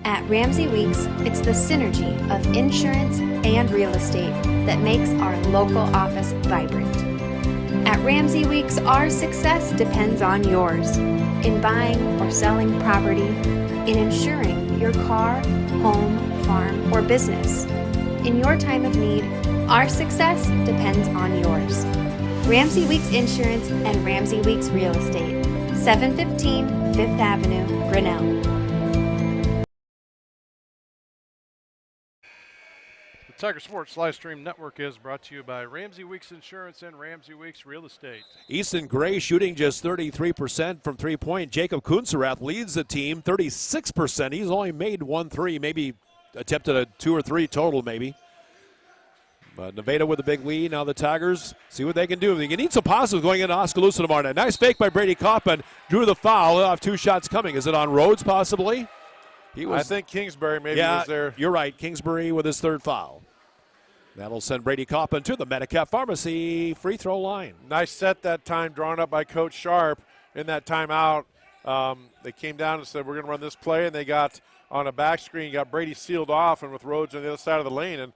At Ramsey Weeks, it's the synergy of insurance and real estate that makes our local office vibrant. At Ramsey Weeks, our success depends on yours in buying or selling property, in insuring your car, home, farm, or business. In your time of need, our success depends on yours. Ramsey Weeks Insurance and Ramsey Weeks Real Estate, 715 Fifth Avenue, Grinnell. Tiger Sports Live Stream Network is brought to you by Ramsey Weeks Insurance and Ramsey Weeks Real Estate. Easton Gray shooting just 33% from three-point. Jacob Kunzerath leads the team, 36%. He's only made 1 3, maybe attempted a 2 or 3 total maybe. But Nevada with a big lead. Now the Tigers see what they can do. They need some positives going into Oskaloosa tomorrow night. Nice fake by Brady Kaufman. Drew the foul. They'll have 2 shots coming. Is it on Rhodes possibly? I think Kingsbury maybe was there. You're right. Kingsbury with his 3rd foul. That'll send Brady Kaufman to the Medicap Pharmacy free throw line. Nice set that time, drawn up by Coach Sharp in that timeout. They came down and said, we're going to run this play, and they got on a back screen, got Brady sealed off, and with Rhodes on the other side of the lane, and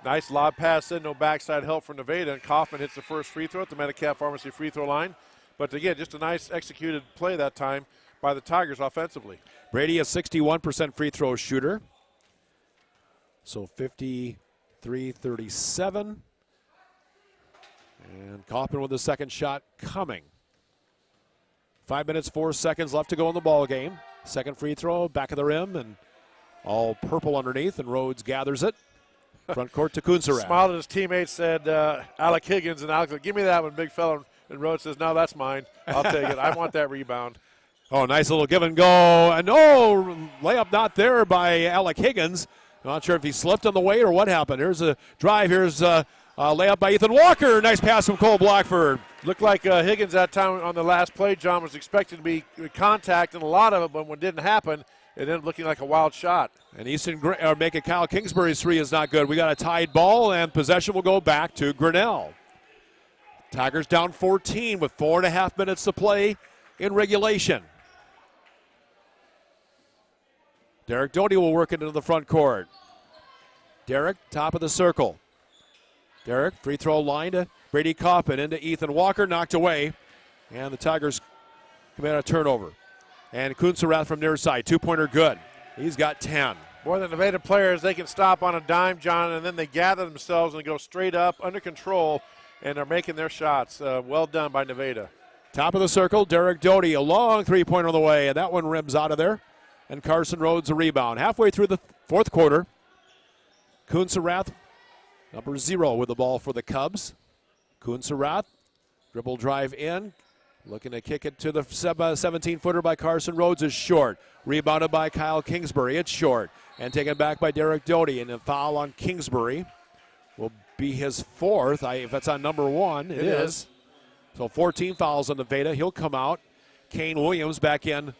nice lob pass in, no backside help for Nevada, and Kaufman hits the first free throw at the Metcalf Pharmacy free throw line. But again, just a nice executed play that time by the Tigers offensively. Brady, a 61% free throw shooter. So 53-37. And Kaufman with the second shot coming. 5 minutes, 4 seconds left to go in the ball game. Second free throw, back of the rim, and all purple underneath, and Rhodes gathers it. Front court to Kunzerath. Smiled at his teammates, said Alec Higgins, and Alec said, give me that one, big fella. And Rhodes says, no, that's mine. I'll take it. I want that rebound. Oh, nice little give and go. And layup not there by Alec Higgins. Not sure if he slipped on the way or what happened. Here's a drive. Here's a layup by Ethan Walker. Nice pass from Cole Blackford. Looked like Higgins that time on the last play, John, was expected to be contact, and a lot of it, but when it didn't happen, it ended up looking like a wild shot. And making Kyle Kingsbury's three is not good. We got a tied ball, and possession will go back to Grinnell. Tigers down 14 with 4.5 minutes to play in regulation. Derek Doty will work it into the front court. Derek, top of the circle. Derek, free throw line to Brady Kaufman, into Ethan Walker, knocked away. And the Tigers commit a turnover. And Kunzerath from near side, two-pointer good. He's got 10. Boy, the Nevada players, they can stop on a dime, John, and then they gather themselves and go straight up, under control, and are making their shots. Well done by Nevada. Top of the circle, Derek Doty, a long three-pointer on the way, and that one rims out of there. And Carson Rhodes a rebound. Halfway through the fourth quarter, Kunzerath, number 0 with the ball for the Cubs. Kunzerath, dribble drive in, looking to kick it to the 17-footer by Carson Rhodes is short. Rebounded by Kyle Kingsbury, it's short. And taken back by Derek Doty, and a foul on Kingsbury will be his fourth. If that's on number 1, it is. So 14 fouls on Nevada. He'll come out. Kane Williams back in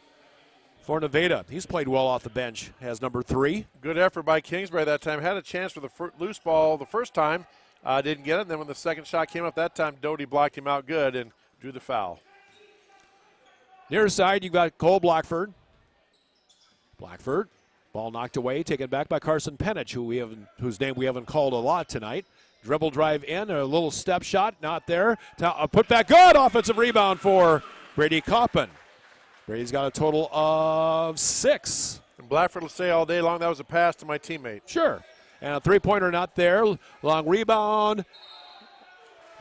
for Nevada. He's played well off the bench, has number 3. Good effort by Kingsbury that time. Had a chance for the loose ball the first time. Didn't get it. And then when the second shot came up that time, Doty blocked him out good and drew the foul. Near side, you've got Cole Blackford. Blackford, ball knocked away, taken back by Carson Penich, whose name we haven't called a lot tonight. Dribble drive in, a little step shot, not there. Put back good, offensive rebound for Brady Kaufman. Brady's got a total of 6. And Blackford will say all day long that was a pass to my teammate. Sure. And a three-pointer not there. Long rebound.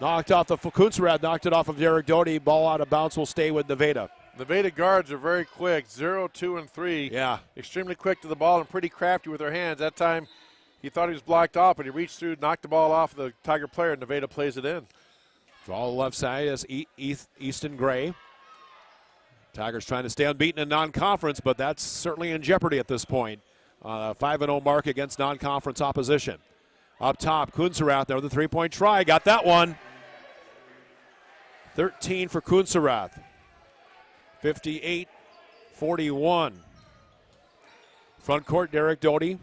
Knocked off Kunzerath knocked it off of Derek Doty. Ball out of bounds will stay with Nevada. Nevada guards are very quick, 0, 2, and 3. Yeah. Extremely quick to the ball and pretty crafty with their hands. That time he thought he was blocked off, but he reached through, knocked the ball off the Tiger player, and Nevada plays it in. Draw the left side is Easton Gray. Tigers trying to stay unbeaten in non-conference, but that's certainly in jeopardy at this point. 5-0 mark against non-conference opposition. Up top, Kunzerath there with the three-point try. Got that one. 13 for Kunzerath. 58-41. Front court, Derek Doty.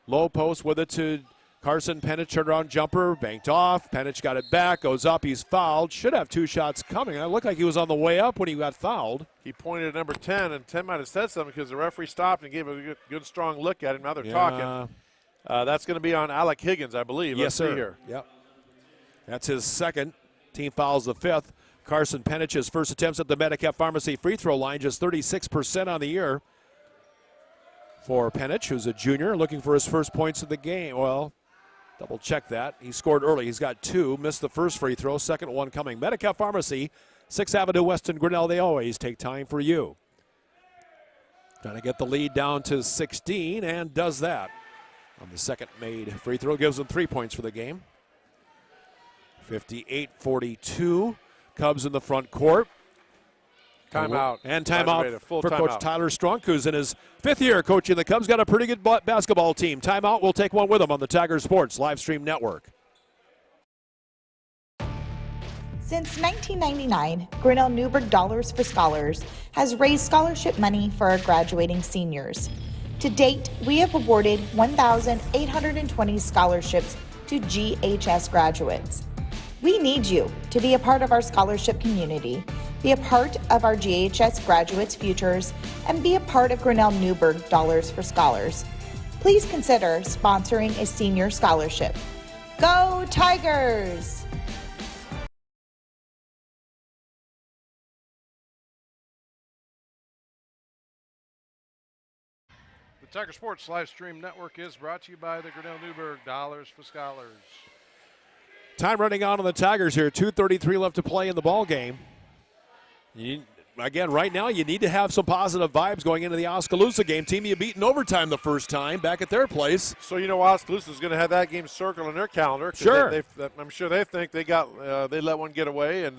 Low post with it to Carson Penich. Turnaround jumper, banked off. Penich got it back, goes up. He's fouled. Should have 2 shots coming. It looked like he was on the way up when he got fouled. He pointed at number 10, and 10 might have said something because the referee stopped and gave a good strong look at him. Now they're talking. That's going to be on Alec Higgins, I believe. Yes, Let's sir. see here. Yep. That's his second. Team fouls the 5th. Carson Penich's first attempts at the Metcalf Pharmacy free throw line, just 36% on the year for Penich, who's a junior, looking for his first points of the game. Well, double check that. He scored early. He's got 2, missed the first free throw, second one coming. Metcalf Pharmacy, 6th Avenue West in Grinnell. They always take time for you. Trying to get the lead down to 16 and does that. On the second made free throw, gives them 3 points for the game. 58-42. Cubs in the front court. Timeout. And timeout for Coach Tyler Strunk, who's in his 5th year coaching the Cubs. Got a pretty good basketball team. Timeout. We'll take one with him on the Tiger Sports live stream network. Since 1999, Grinnell Newberg Dollars for Scholars has raised scholarship money for our graduating seniors. To date, we have awarded 1,820 scholarships to GHS graduates. We need you to be a part of our scholarship community, be a part of our GHS graduates' futures, and be a part of Grinnell Newburgh Dollars for Scholars. Please consider sponsoring a senior scholarship. Go Tigers! The Tiger Sports live stream network is brought to you by the Grinnell Newburgh Dollars for Scholars. Time running out on the Tigers here. 2:33 left to play in the ball game. Again, right now you need to have some positive vibes going into the Oskaloosa game. Team you beat in overtime the first time back at their place. So you know Oskaloosa is going to have that game circled on their calendar. Sure. I'm sure they think they let one get away. And,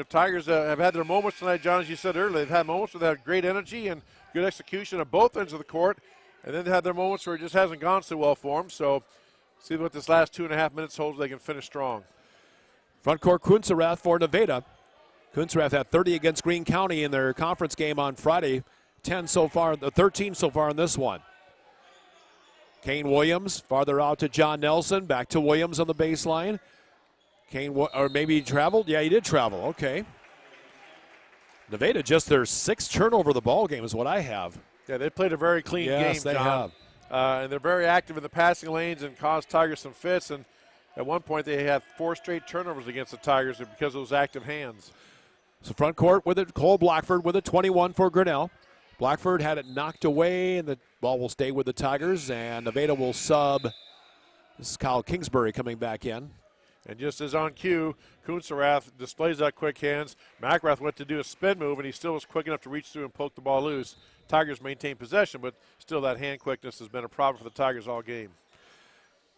Tigers have had their moments tonight, John, as you said earlier. They've had moments where they have great energy and good execution at both ends of the court. And then they had their moments where it just hasn't gone so well for them. So see what this last 2.5 minutes holds. They can finish strong. Front court Kunzerath for Nevada. Kunzerath had 30 against Greene County in their conference game on Friday. 13 so far in this one. Kane Williams farther out to John Nelson. Back to Williams on the baseline. Or maybe he traveled? Yeah, he did travel. Okay. Nevada just their 6th turnover of the ball game is what I have. Yeah, they played a very clean game, yes, they John. have. And they're very active in the passing lanes and caused Tigers some fits. And at one point they had 4 straight turnovers against the Tigers because of those active hands. So front court with it, Cole Blackford with a 21 for Grinnell. Blackford had it knocked away, and the ball will stay with the Tigers, and Nevada will sub. This is Kyle Kingsbury coming back in. And just as on cue, Kunzerath displays that quick hands. McGrath went to do a spin move, and he still was quick enough to reach through and poke the ball loose. Tigers maintain possession, but still that hand quickness has been a problem for the Tigers all game.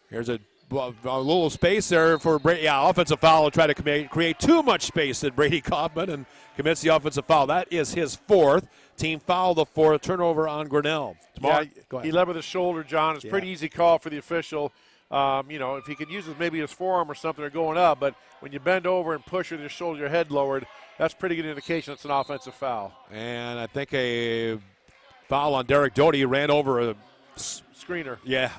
Here's a little space there for Brady. Yeah, offensive foul will try to create too much space at Brady Kaufman and commits the offensive foul. That is his 4th. Team foul, the 4th turnover on Grinnell. He led with his shoulder, John. It's a pretty easy call for the official. If he could use maybe his forearm or something or going up, but when you bend over and push with your shoulder, your head lowered, that's pretty good indication it's an offensive foul. And I think a foul on Derek Doty ran over a screener. Yeah.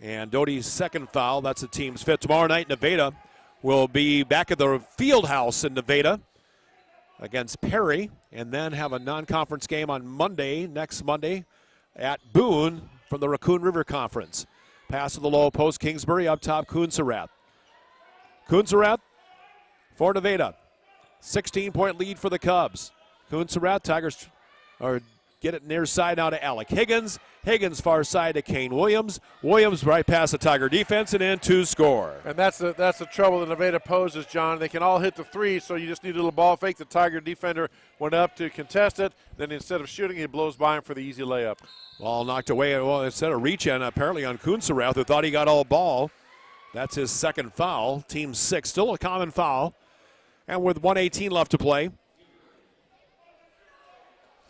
And Doty's 2nd foul, that's the team's 5th. Tomorrow night, Nevada will be back at the field house in Nevada against Perry, and then have a non-conference game on next Monday, at Boone from the Raccoon River Conference. Pass to the low post, Kingsbury up top, Kunzerath. Kunzerath for Nevada. 16-point lead for the Cubs. Kunzerath, Tigers get it near side now to Alec Higgins. Higgins far side to Kane Williams. Williams right past the Tiger defense and in to score. And that's the trouble that Nevada poses, John. They can all hit the 3, so you just need a little ball fake. The Tiger defender went up to contest it. Then instead of shooting, he blows by him for the easy layup. Ball knocked away. Well, instead of reach-in, apparently on Kunzerath, who thought he got all ball. That's his 2nd foul. Team 6, still a common foul. And with 1:18 left to play.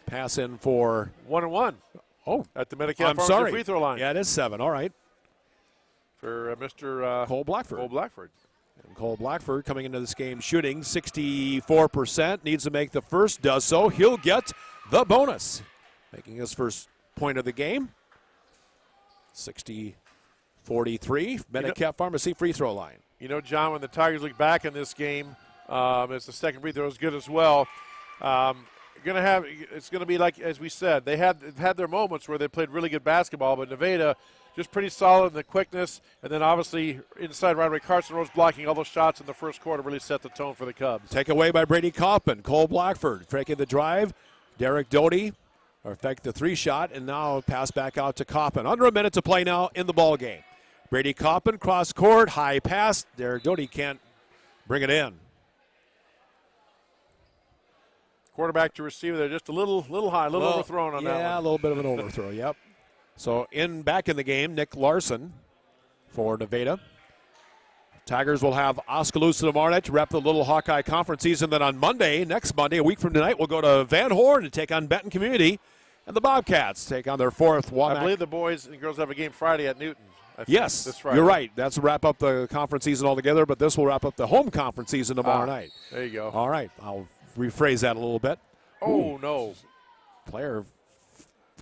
Pass in for 1-1. Oh, at the Medicare free throw line. Yeah, it is 7. All right. For Mr. Cole Blackford. And Cole Blackford coming into this game shooting 64%. Needs to make the first, does so. He'll get the bonus. Making his first point of the game. 60-43. Medicare Pharmacy free throw line. You know, John, when the Tigers look back in this game, as the second free throw is good as well. It's going to be like, as we said, they've had their moments where they played really good basketball, but Nevada just pretty solid in the quickness, and then obviously inside right away Carson Rose blocking all those shots in the first quarter really set the tone for the Cubs. Take away by Brady Kaufman. Cole Blackford faking the drive. Derek Doty fake the 3-shot, and now pass back out to Kaufman. Under a minute to play now in the ball game. Brady Kaufman cross court, high pass. Derek Doty can't bring it in. Quarterback to receiver there, just a little high, a little overthrown on that one. Yeah, a little bit of an overthrow, yep. So back in the game, Nick Larson for Nevada. Tigers will have Oskaloosa tomorrow night to wrap the Little Hawkeye Conference season. Then on next Monday, a week from tonight, we'll go to Van Horn to take on Benton Community. And the Bobcats take on their 4th WAMAC. I believe the boys and girls have a game Friday at Newton. Yes, this Friday. You're right. That's to wrap up the conference season altogether, but this will wrap up the home conference season tomorrow night. There you go. All right. I'll rephrase that a little bit. Oh, no. Player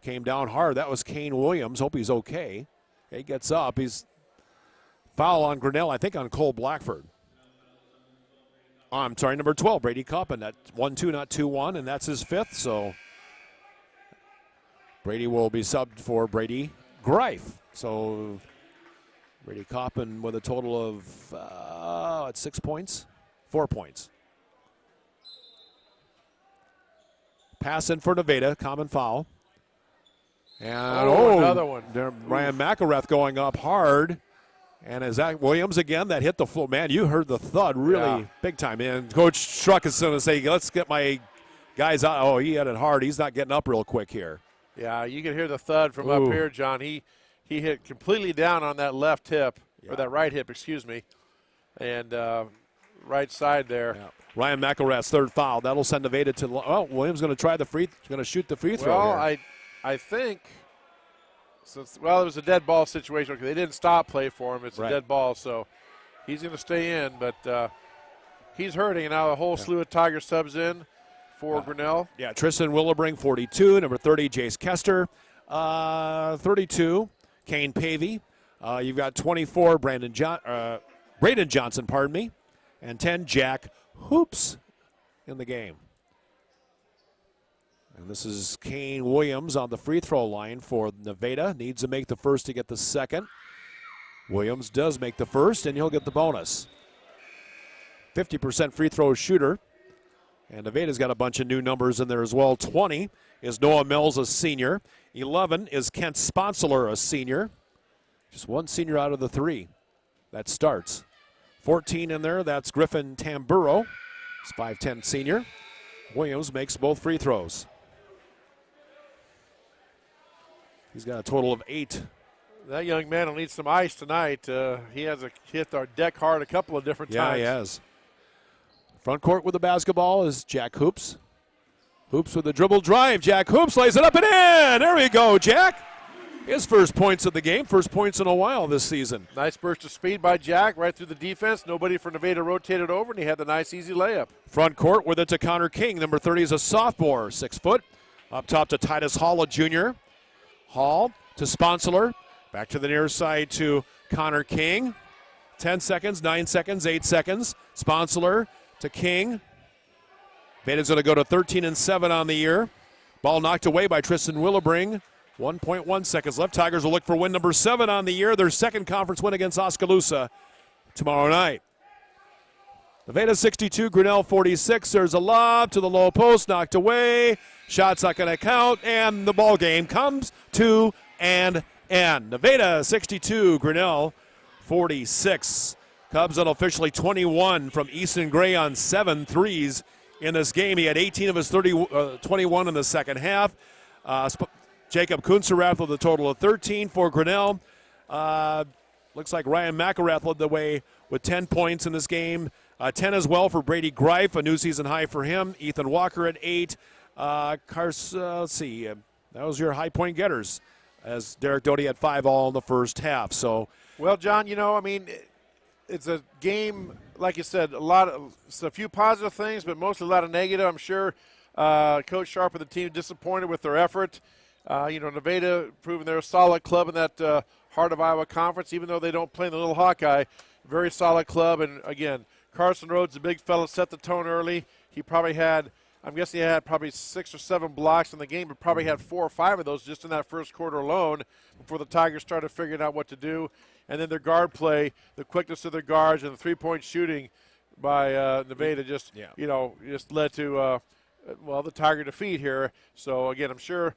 came down hard. That was Kane Williams. Hope he's okay. He gets up. He's foul on Grinnell, I think on Cole Blackford. I'm sorry, number 12, Brady Coppin. That's 1-2, not 2-1, and that's his 5th. So Brady will be subbed for Brady Greif. So Brady Coppin with a total of 6 points, 4 points. Pass in for Nevada, common foul. And another one. Ryan McElrath going up hard. And is that Williams again that hit the floor? Man, you heard the thud really big time. And Coach Schruck is going to say, let's get my guys out. Oh, he hit it hard. He's not getting up real quick here. Yeah, you can hear the thud from up here, John. He hit completely down on that left hip, or that right hip, excuse me, and right side there. Yeah. Ryan McElrath's 3rd foul. That'll send Nevada to. Oh, Williams going to try going to shoot the free throw. Well, here. I think. Since, it was a dead ball situation. Okay, they didn't stop play for him. It's a dead ball, so he's going to stay in. But he's hurting, and now a whole slew of Tiger subs in for Grinnell. Yeah, Tristan Willebring, 42. Number 30, Jace Kester. 32, Kane Pavey. You've got 24, Braden Johnson, pardon me. And 10, Jack Hoops in the game. And this is Kane Williams on the free throw line for Nevada. Needs to make the first to get the second. Williams does make the first, and he'll get the bonus. 50% free throw shooter. And Nevada's got a bunch of new numbers in there as well. 20 is Noah Mills, a senior. 11 is Kent Sponsler, a senior. Just one senior out of the 3 that starts. 14 in there, that's Griffin Tamburo. He's 5'10 senior. Williams makes both free throws. He's got a total of 8. That young man will need some ice tonight. He has hit our deck hard a couple of different times. Yeah, he has. Front court with the basketball is Jack Hoops. Hoops with a dribble drive. Jack Hoops lays it up and in. There we go, Jack. His first points of the game. First points in a while this season. Nice burst of speed by Jack right through the defense. Nobody for Nevada rotated over, and he had the nice, easy layup. Front court with it to Connor King. Number 30 is a sophomore, 6 foot. Up top to Titus Hall, a junior. Hall to Sponsler. Back to the near side to Connor King. 10 seconds, 9 seconds, 8 seconds. Sponsler to King. Nevada's going to go to 13-7 on the year. Ball knocked away by Tristan Willebring. 1.1 seconds left. Tigers will look for win number 7 on the year. Their second conference win against Oskaloosa tomorrow night. Nevada 62, Grinnell 46. There's a lob to the low post, knocked away. Shot's not going to count, and the ball game comes to an end. Nevada 62, Grinnell 46. Cubs unofficially 21 from Easton Gray on 7 threes in this game. He had 18 of his 21 in the second half. Jacob Kunzerath with a total of 13 for Grinnell. Looks like Ryan McElrath led the way with 10 points in this game. 10 as well for Brady Greif, a new season high for him. Ethan Walker at 8. Let's see. That was your high point getters, as Derek Doty had 5 all in the first half. So, well, John, it's a game, like you said, a few positive things, but mostly a lot of negative. I'm sure Coach Sharp and the team disappointed with their effort. Nevada proving they're a solid club in that Heart of Iowa Conference, even though they don't play in the Little Hawkeye. Very solid club, and again, Carson Rhodes, the big fella, set the tone early. He probably had, I'm guessing he had probably 6 or 7 blocks in the game, but probably had 4 or 5 of those just in that first quarter alone before the Tigers started figuring out what to do. And then their guard play, the quickness of their guards, and the three-point shooting by Nevada just led to, the Tiger defeat here. So, again, I'm sure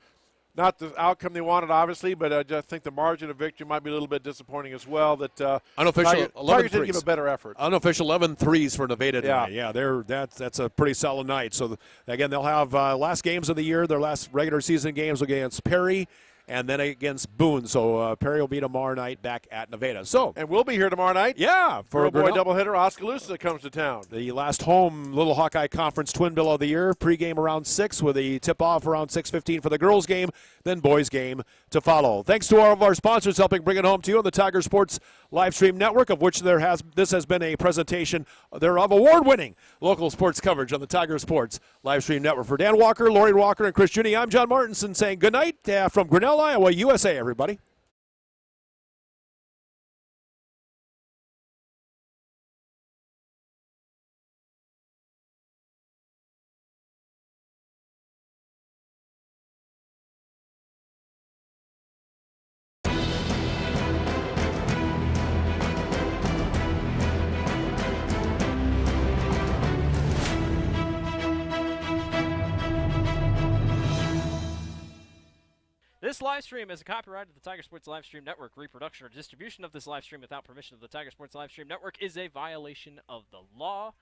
not the outcome they wanted, obviously, but I just think the margin of victory might be a little bit disappointing as well. That unofficial 11 Tigers didn't threes. give a better effort. Unofficial 11 threes for Nevada tonight. Yeah, that's a pretty solid night. So, again, they'll have last games of the year, their last regular season games against Perry and then against Boone. So Perry will be tomorrow night back at Nevada. So, and we'll be here tomorrow night. Yeah, for a boy doubleheader. Oskaloosa comes to town. The last home Little Hawkeye Conference twin bill of the year. Pregame around 6 with a tip-off around 6:15 for the girls' game, then boys' game to follow. Thanks to all of our sponsors helping bring it home to you on the Tiger Sports Live Stream Network, of which this has been a presentation thereof award-winning local sports coverage on the Tiger Sports Live Stream Network. For Dan Walker, Lori Walker, and Chris Judy, I'm John Martinson saying good night from Grinnell, Iowa, USA, everybody. This live stream is a copyright of the Tiger Sports Livestream Network. Reproduction or distribution of this live stream without permission of the Tiger Sports Livestream Network is a violation of the law.